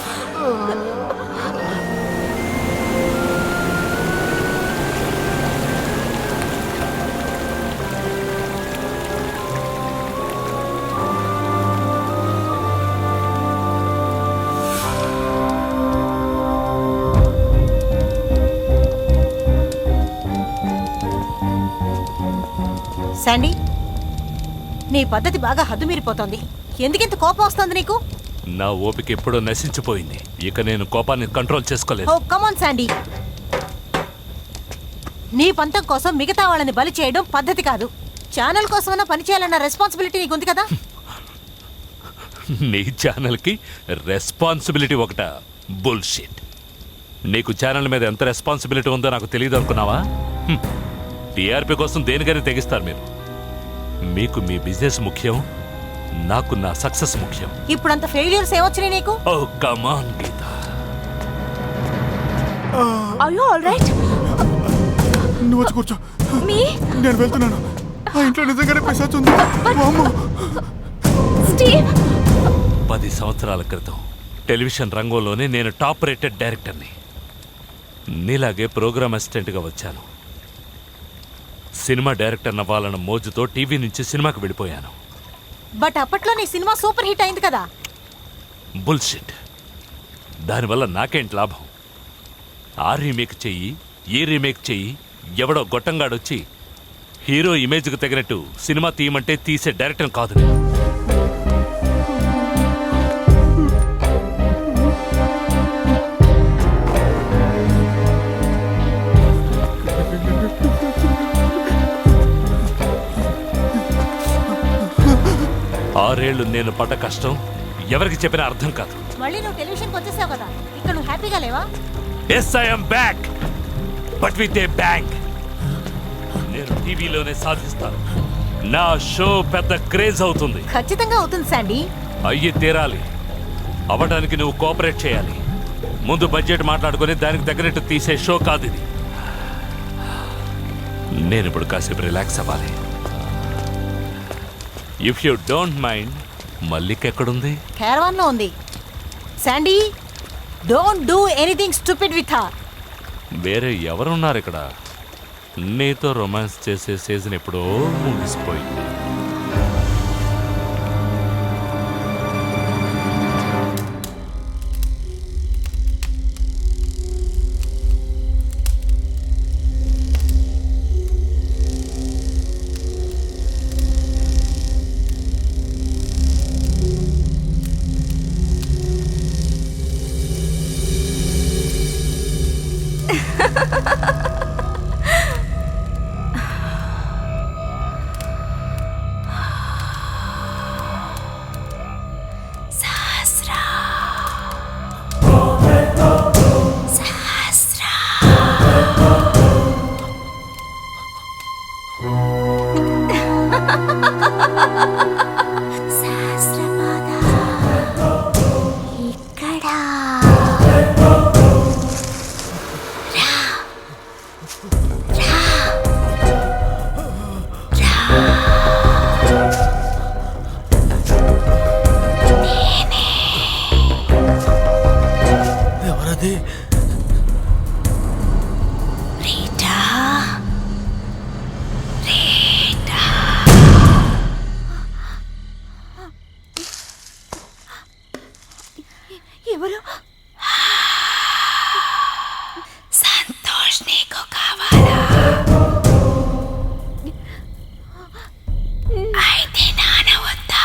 శాండీ, నీ పద్ధతి బాగా హద్దుమీరిపోతోంది. ఎందుకింత కోపం వస్తుంది నీకు? నా ఓపిక ఎప్పుడో నశించిపోయింది. ఇక నేను కోపాన్ని కంట్రోల్ చేసుకోలేదు. ఓ కమాన్ శాండీ, నీ పంతం కోసం మిగతా వాళ్ళని బలి చేయడం పద్ధతి కాదు. ఛానల్ కోసమైనా పనిచేయాలన్న రెస్పాన్సిబిలిటీ నీకుంది కదా. నీ ఛానల్కి రెస్పాన్సిబిలిటీ ఒకట? బుల్షిట్. నీకు ఛానల్ మీద ఎంత రెస్పాన్సిబిలిటీ ఉందో నాకు తెలియదు అనుకున్నావా? టీఆర్పీ కోసం దేనికైనా తెగిస్తారు మీరు. మీకు మీ బిజినెస్ ముఖ్యం, నాకు నా సక్సెస్ ముఖ్యం. ఇప్పుడంత ఫెయిల్యూర్స్ ఏమొచ్చినాయి నీకు? Oh come on Geetha. Are you all right? నువ్వు వచ్చి కూర్చో. మీ నేను వెళ్తున్నాను. ఆ ఇంట్లో నిజంగానే పిశాచ్ ఉంది. స్టీవ్, 10 సంవత్సరాల క్రితం టెలివిజన్ రంగంలోనే నేను టాప్ రేటెడ్ డైరెక్టర్ని. నీలాగే ప్రోగ్రామ్ అసిస్టెంట్గా వచ్చాను. సినిమా డైరెక్టర్ అవ్వాలన్న మోజుతో టీవీ నుంచి సినిమాకి వెళ్ళిపోయాను. బట్ అప్పట్లో నీ సినిమా సూపర్ హిట్ అయింది కదా. బుల్షిట్. దానివల్ల నాకేంటి లాభం? ఆ రీమేక్ చెయ్యి, ఈ రీమేక్ చెయ్యి, ఎవడో గొట్టంగాడొచ్చి హీరో ఇమేజ్కి తగినట్టు సినిమా తీయమంటే తీసే డైరెక్టర్ కాదు నేను. ఆరేళ్లు నేను పడ్డ కష్టం ఎవరికి చెప్పినా అర్థం కాదు. మళ్ళీ నువ్వు టెలివిజన్కి వచ్చేసావు కదా, ఇక్కడ నువ్వు హ్యాపీగా లేవా? Yes I am back, but with a bang. నేను టీవీలోనే సాధిస్తాను. నా షో పెద్ద క్రేజ్ అవుతుంది. ఖచ్చితంగా అవుతుంది శాండీ. అయ్యి తీరాలి. అవ్వడానికి నువ్వు కోఆపరేట్ చేయాలి. ముందు బడ్జెట్ మాట్లాడుకొని దానికి తగినట్టు తీసే షో కాదు ఇది. నేను ఇప్పుడు కాసేపు రిలాక్స్ అవ్వాలి. If you don't mind, Mallik ఎక్కడుంది? క్యారవాన్లో ఉంది. Sandy, don't do anything stupid with her. వేరే ఎవరున్నారు ఇక్కడ? నీతో రొమాన్స్ చేసే సీజన్ ఎప్పుడో ముగిసిపోయింది. ఎవరది? ఎవరు? సంతోష్ నీకు కావాలా? అయితే నాన్న వద్దా?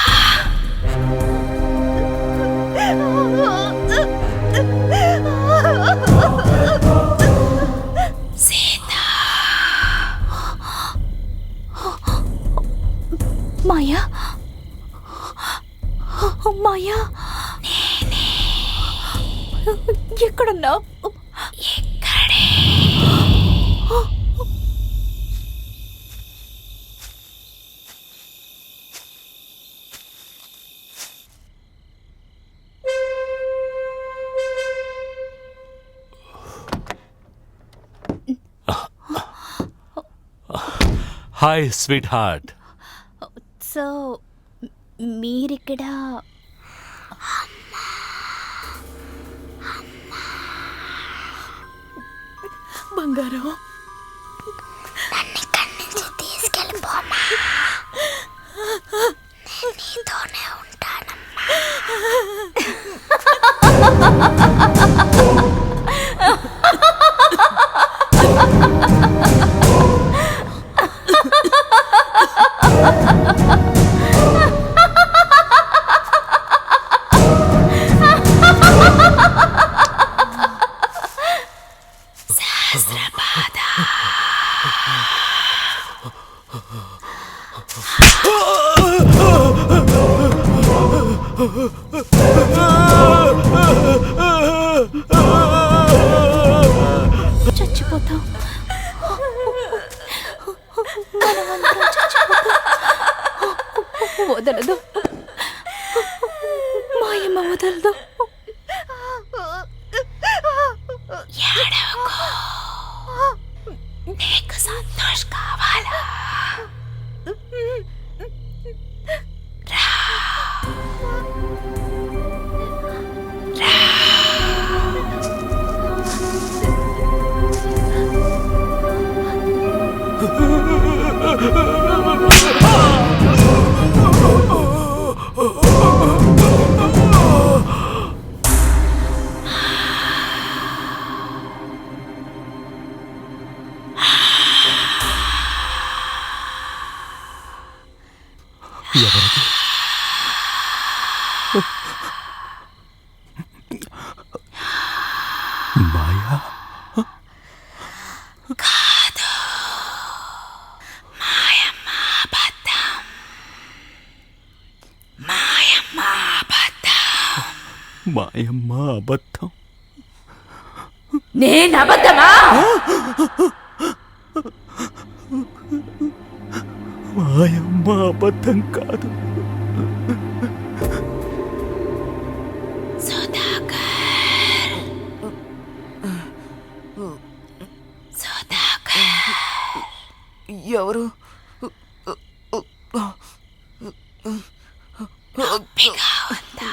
మాయా ఎక్కడున్నావు? ఎక్కడే? Hi sweet heart. సో మీరిక్కడ బంగారం తీసుకెళ్ళిపోమా, నీతోనే ఉంటానమ్మా. చచ్చిపోతాం, మనమందరం చచ్చిపోతాం. వదలదు మాయమ్మ, వదలదు. నీకు సంతోష్ కావాలా? రా. రా. ఎవరది? మాయా? కాదు, మాయమ్మ అబద్ధం. మాయమ్మ అబద్ధం. మాయమ్మ అబద్ధం. నేను అబద్ధమా? మాయమ్మ అబద్ధం కాదు. సుధాకర్, సుధాకర్. ఎవరు? నొప్పిగా ఉందా?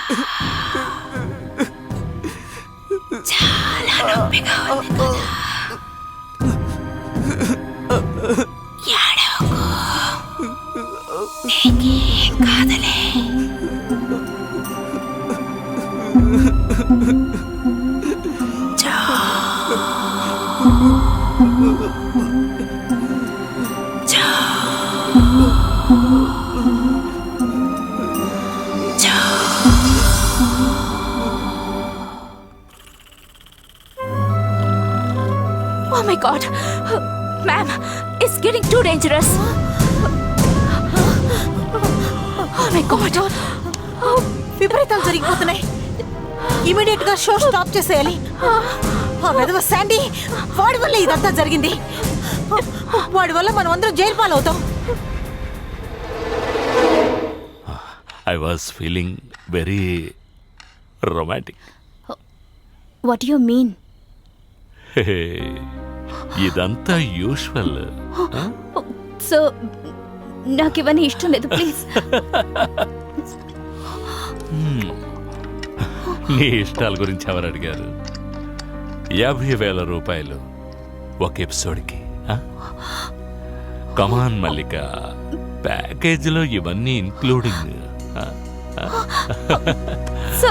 చాలా నొప్పిగా ఉంది కదా? ఏడవకు, నీకేం కాదులే. Oh my God, ma'am, it's getting too dangerous. Oh my God, విపరీతాలు జరిగిపోతున్నాయి. ఇమీడియట్ గా షో స్టాప్ చేసేయాలి. ఆ విధవ శాండీ, వాడి వల్ల ఇదంతా జరిగింది. వాడి వల్ల మనం అందరం జైలు పాలవుతాం. I was feeling very romantic. What do you mean? ఇదంతా యూజువల్. సో నాకు ఇవన్నీ ఇష్టం లేదు, ప్లీజ్. నీ ఇష్టాల గురించి ఎవరు అడిగారు? 50,000 రూపాయలు ఒక ఎపిసోడ్కి. కమాన్ మల్లిక, ప్యాకేజీలో ఇవన్నీ ఇన్క్లూడింగ్. సో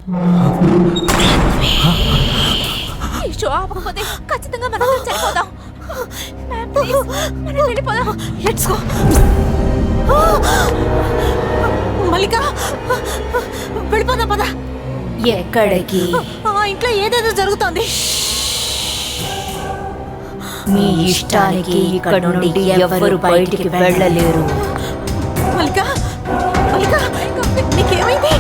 ఈ షో ఆపకపోతే ఖచ్చితంగా మనం చనిపోదాం. మ్యామ్, ప్లీజ్, మనం వెళ్ళిపోదాం. Let's go. మల్లిక, వెళ్ళిపోదాం పద. ఎక్కడికి? ఆ ఇంట్లో ఏదేదో జరుగుతోంది. మీ ఇష్టానికి ఇక్కడ నుండి ఎవరు బయటికి వెళ్ళలేరు. మల్లిక, మల్లిక, నీకేమైంది?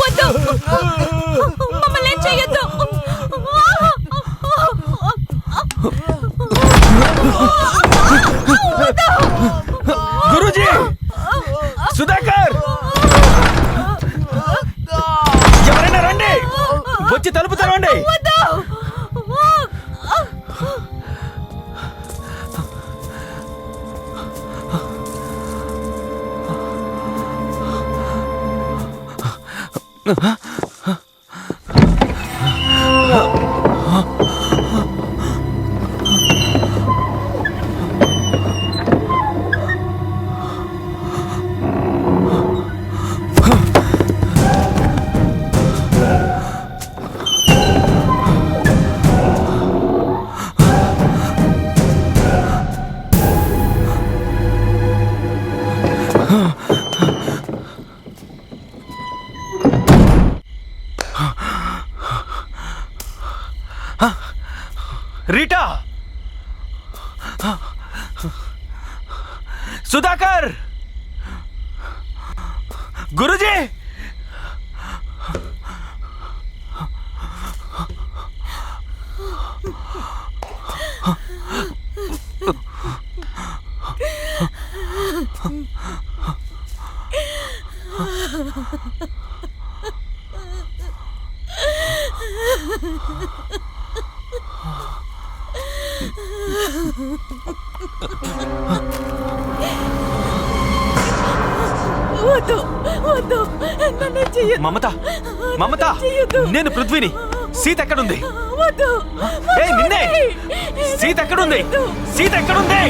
వద్దు, మమ్మల్ని ఏం చెయ్యొద్దు. గురూజీ, సుధాకర్, ఎవరైనా రండి, వచ్చి తలుపు తెరవండి. రీటా, సుధాకర్, గురూజీ, వద్దు వద్దు నన్ను చెయ్యొద్దు. మమత మమత నేను పృథ్వీని. సీత ఎక్కడుంది? వద్దు. ఏ నిన్నే. సీత ఎక్కడుంది? సీత ఎక్కడుంది?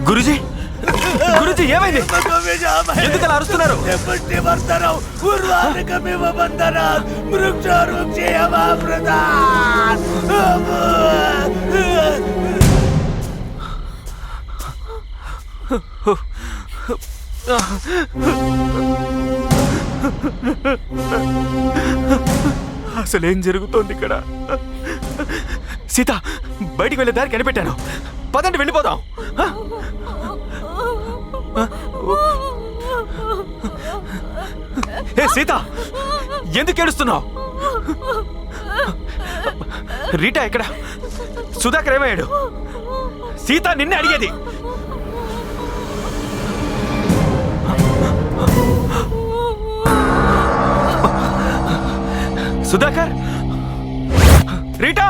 గురుజీ గురుజీ ఏమైంది? ఎందుకు అలా అరుస్తున్నారు? అసలేం జరుగుతోంది ఇక్కడ? సీత బయటికి వెళ్ళే దారి కనిపెట్టాను. పదండి వెళ్ళిపోదాం. ఏ సీత ఎందుకు ఏడుస్తున్నావు? రీటా ఎక్కడ? సుధాకర్ ఏమయ్యాడు? సీత నిన్నే అడిగేది. సుధాకర్, రీటా,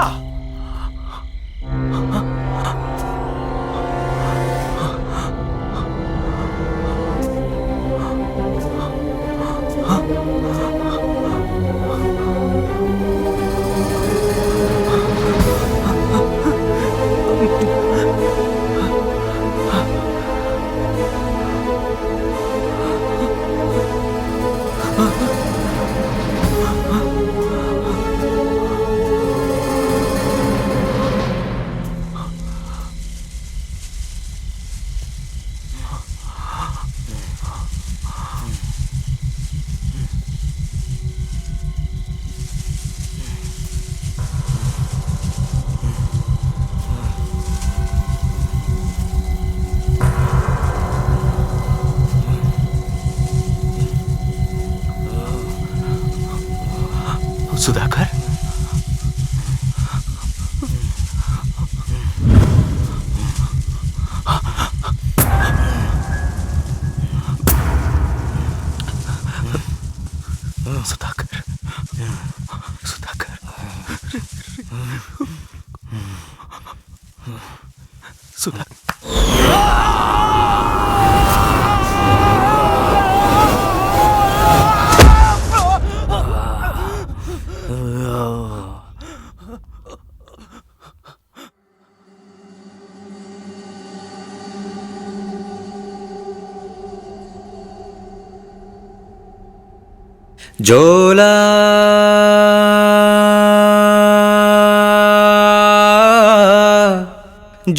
సుధాకర్, సుధాకర్, సుధాకర్, సుధాకర్. జోలా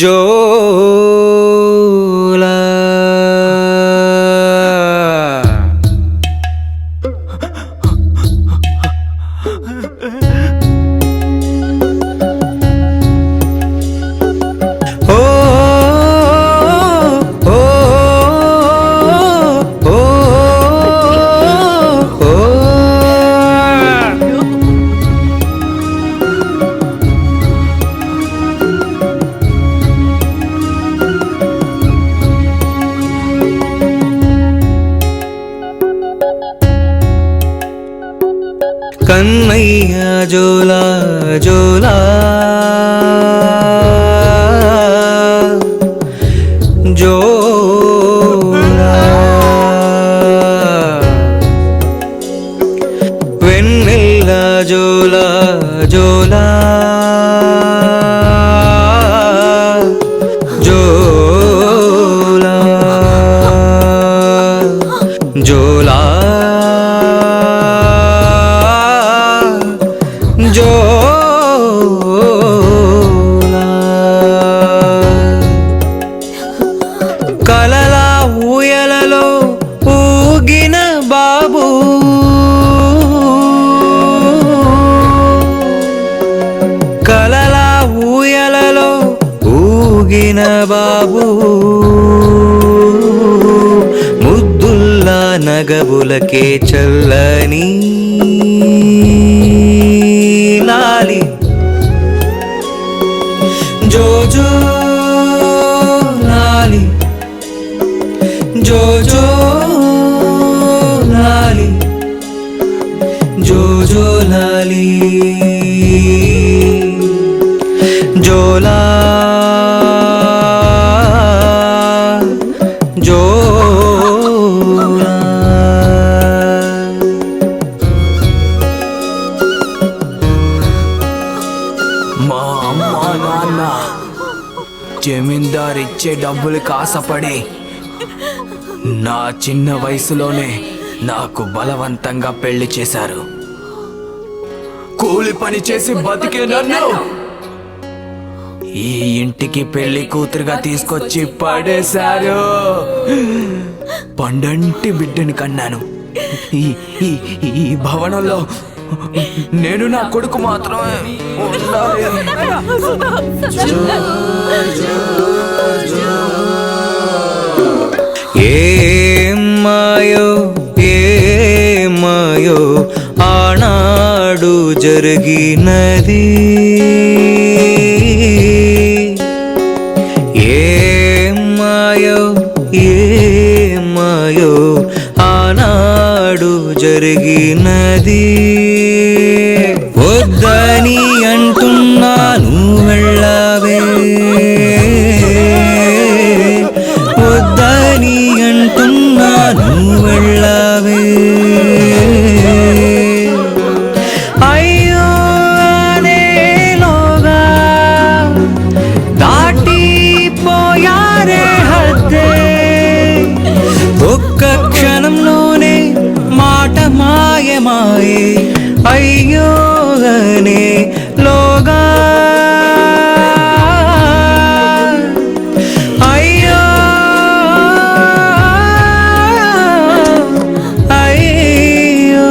జోలా కన్నయ్య జోలా జోలా జోలా వెన్నెల్ల జోలా జోలా జోలా జోలా జోలా కలలా ఊయలలో ఊగిన బాబు కలలా ఊయలలో ఊగిన బాబు ముద్దుల్లా నగబులకే చల్లని లాలి జోజో లాలి జోజో వచ్చే డబ్బులకు ఆశపడి నా చిన్న వయసులోనే నాకు బలవంతంగా పెళ్లి చేశారు. కూలి పని చేసి బతికే నన్ను ఈ ఇంటికి పెళ్లి కూతురుగా తీసుకొచ్చి పడేశారు. పండంటి బిడ్డని కన్నాను. ఈ భవనంలో నేను నా కొడుకు మాత్రమే ఉండాలి. ఏమాయో ఏమాయో ఆనాడు జరిగినది, ఏమాయో ఏమాయో ఆనాడు జరిగినది. వద్దని అంటున్నాను వెళ్ళవే, వద్దని అంటున్నాను వెళ్ళవే. అయ్యో అనేలోగా దాటిపోయారే హద్దే, ఒక్క క్షణంలోనే మాట మాయమాయే. అయ్యో అనే లోగా అయ్యో అయ్యో.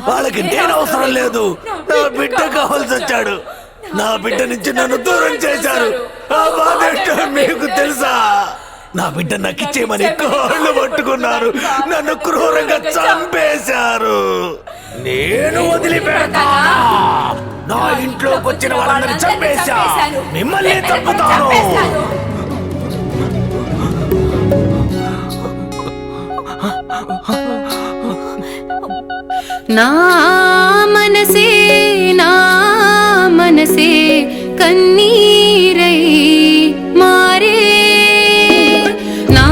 వాళ్ళకి నేను అవసరం లేదు. నా బిడ్డ కావాల్సి వచ్చాడు. నా బిడ్డ నుంచి నన్ను దూరం చేశారు. ఆ బాధ ఏంటో మీకు తెలుసా? నా బిడ్డ నాకు ఇచ్చేయమని కాళ్ళు పట్టుకున్నారు. నన్ను క్రూరంగా చంపేశారు. నేను వదిలిపెడతానా? నా ఇంట్లోకి వచ్చిన వాళ్ళందరినీ చంపేశా. మిమ్మల్ని చంపుతాను. నా మనసే నా మనసే కన్నీరై మారే, నా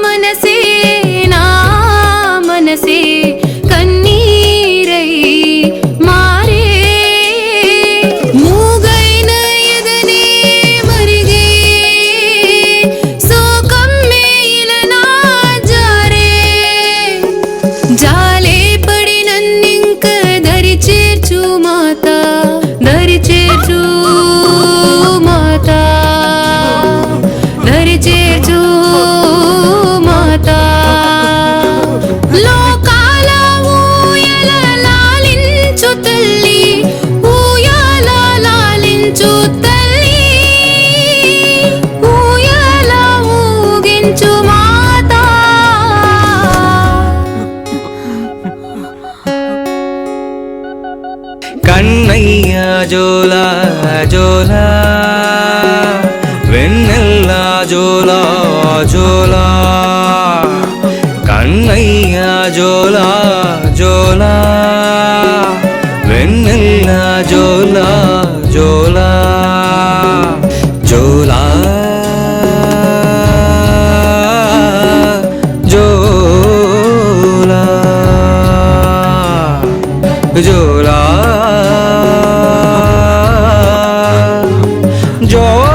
మనసే నా మనసే కన్నీరై మారే. మూగైన ఎదనే మరిగే శోకం మేలనా జారే, జాలే పడి నన్నింక దరి చేర్చు మాత, దరి చేర్చు మాత, దరి చేర్చు మాత. లోకాల ఊయల లాలించు తల్లి, ఊయల లాలించు తల్లి, ఊయల ఊగించు మాత. కన్నయ్య జోలా జోలా వెన్నెల్ల జోలా జోలా, కన్నయ్య జోలా జోలా వెన్నెల్ల జోలా జోలా జోలా జోలా జోలా జోలా.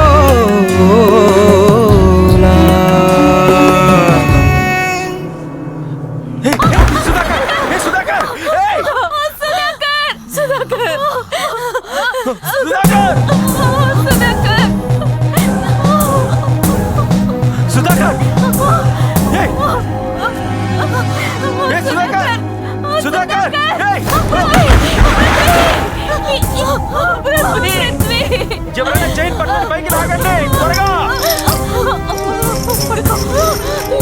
ఎవరైనా చైన్ పట్టుకొని పైకి లాగండి త్వరగా.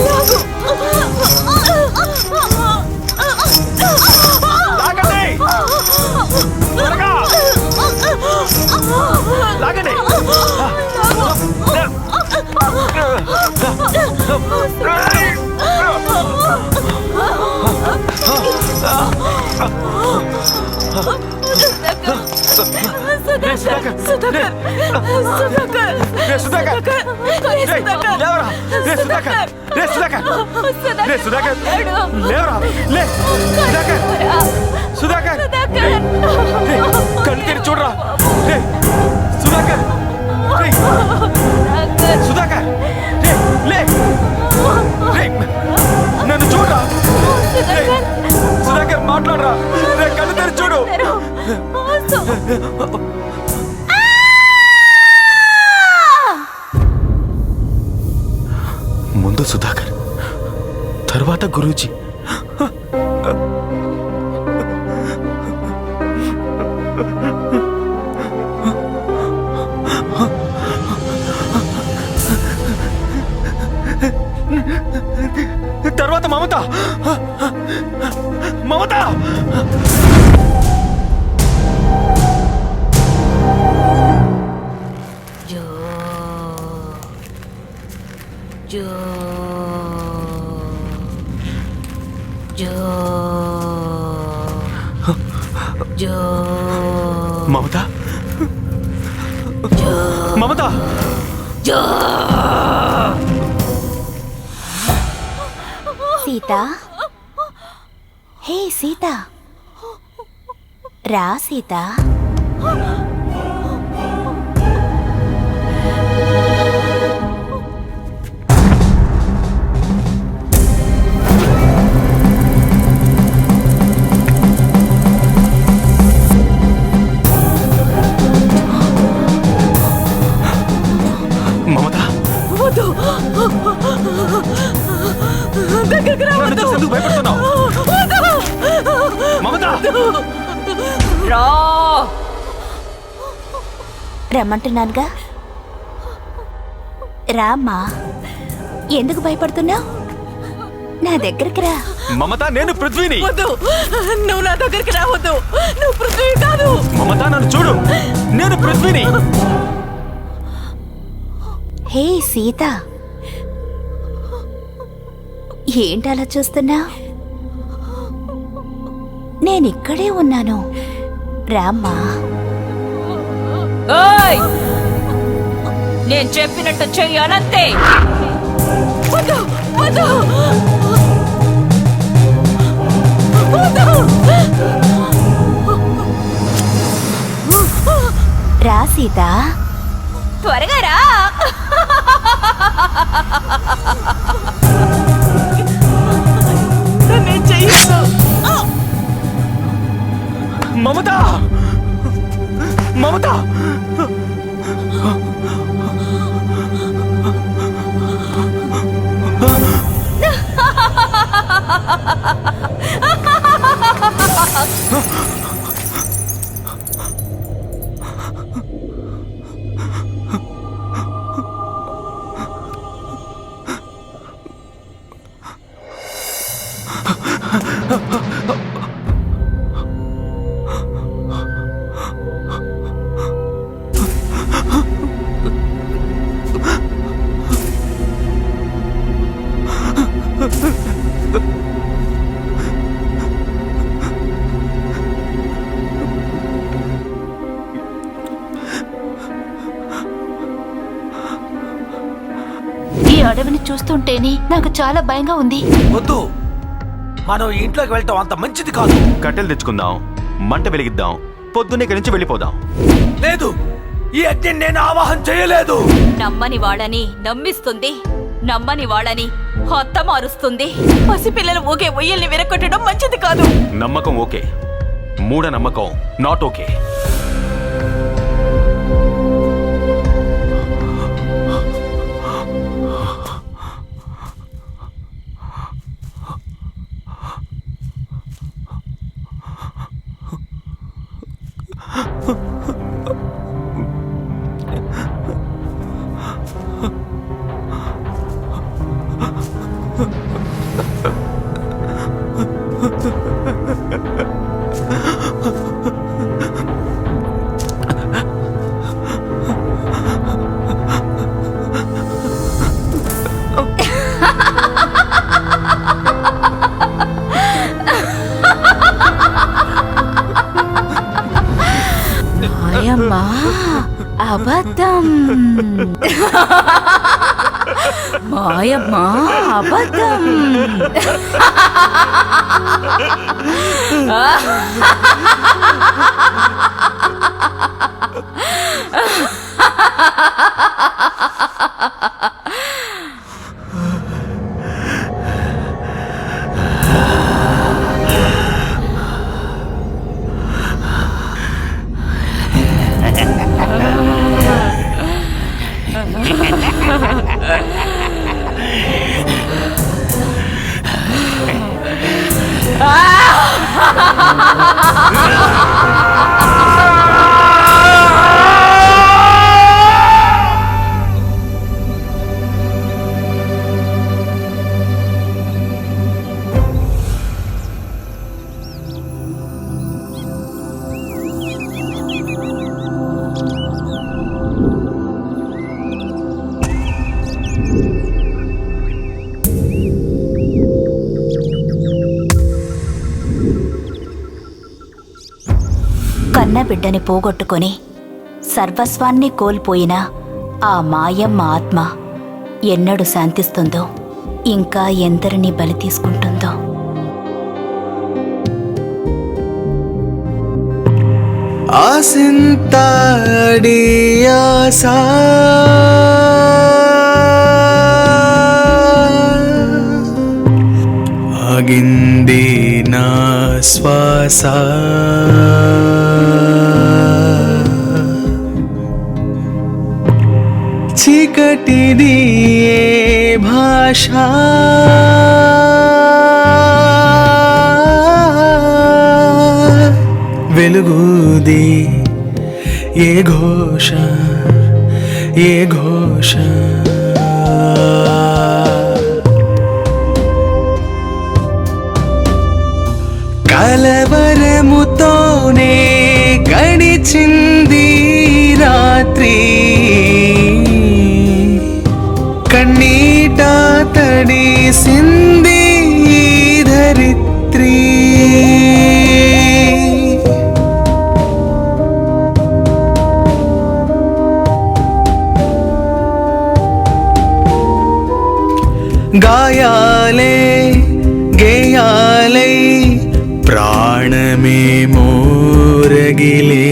లాగు. లాగండి. కళ్ళు తెరి చూడరా. సుధాకర్, సుధాకర్, నన్ను చూడరా. సుధాకర్ మాట్లాడరా. కళ్ళు తెరి చూడు. ముందు సుధాకర్, తర్వాత గురూజీ. తర్వాత మమత. మమత మమత మమత సీత, హే సీత, రా సీత. మమత, ఎందుకు భయపడుతున్నావు? మమత, రమ్మంటున్నానుగా, రామ్మా. ఎందుకు భయపడుతున్నావు? నా దగ్గరికి రా. మమత, నేను పృథ్వీని. నువ్వు నా దగ్గరికి రావద్దు. నువ్వు పృథ్వీ కాదు. మమత, నన్ను చూడు. నేను పృథ్వీని. హే సీత, ఏంటి అలా చూస్తున్నా? నేనిక్కడే ఉన్నాను, రామ్మా. ఓయ్, నేను చెప్పినట్టు చెయ్యాలంతే. వద్దు, వద్దు, వద్దు. రా సీత, త్వరగా రా. నేను చెయ్యను. మమత, మమత, ఈ అడవిని చూస్తుంటేనే నాకు చాలా భయంగా ఉంది. వద్దు, మనం ఇంట్లోకి వెళ్ళటం అంత మంచిది కాదు. కట్టెలు తెచ్చుకుందాం, మంట వెలిగిద్దాం, పొద్దున్నే ఇక్కడి నుంచి వెళ్ళిపోదాం. లేదు, ఈ అగ్ని నేను ఆవాహన చేయలేదు. నమ్మని వాళ్ళని నమ్మిస్తుంది, నమ్మని వాళ్ళని హొత్తమారుస్తుంది. పసిపిల్లలు ఊగే ఉయ్యల్ని విరగొట్టడం మంచిది కాదు. నమ్మకం ఓకే, మూఢ నమ్మకం నాట్ ఓకే. మాయమ్మా అబద్ధం. మాయమ్మా అబద్ధం. కన్న బిడ్డని పోగొట్టుకొని సర్వస్వాన్ని కోల్పోయిన ఆ మాయమ్మ ఆత్మ ఎన్నడు శాంతిస్తుందో, ఇంకా ఎందరినీ బలి తీసుకుంటుందో. ఆసింతాడియాసా ఆగింది నా శ్వాస చీకటిది ఏ భాష వెలుగుది ఏ ఘోష ఏ ఘోష కలవరముతోనే గడిచింది రాత్రి కన్నీట తడిసింది ధరిత్రి గాయాలే గేయాలై ప్రాణమే మోరగిలే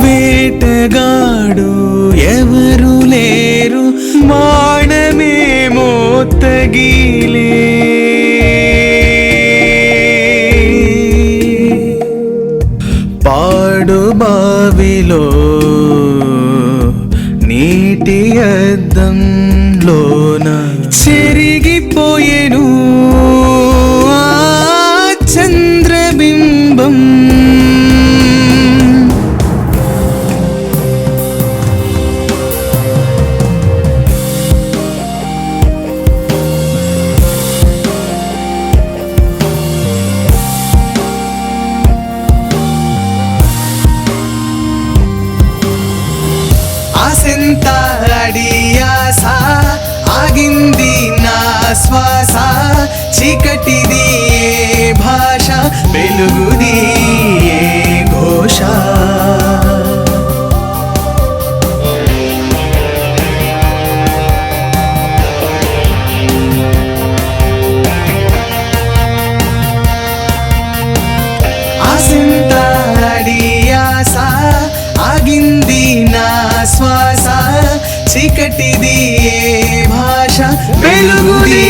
వేటగాడు ఎవరు లేరు మానమే మోతగిలే పాడు బావిలో నీటి అద్దంలోన చెరిగిపోయేను ఆ చంద్రబింబం ఆసింతాడియాస ఆగింది నా శ్వాస చీకటిది ఏ భాష వెలుగుది ఏ ఘోష ఆసింతాడియాస ఆగింది నా శ్వాస చీకటిది ఏ భాష వెలుగుది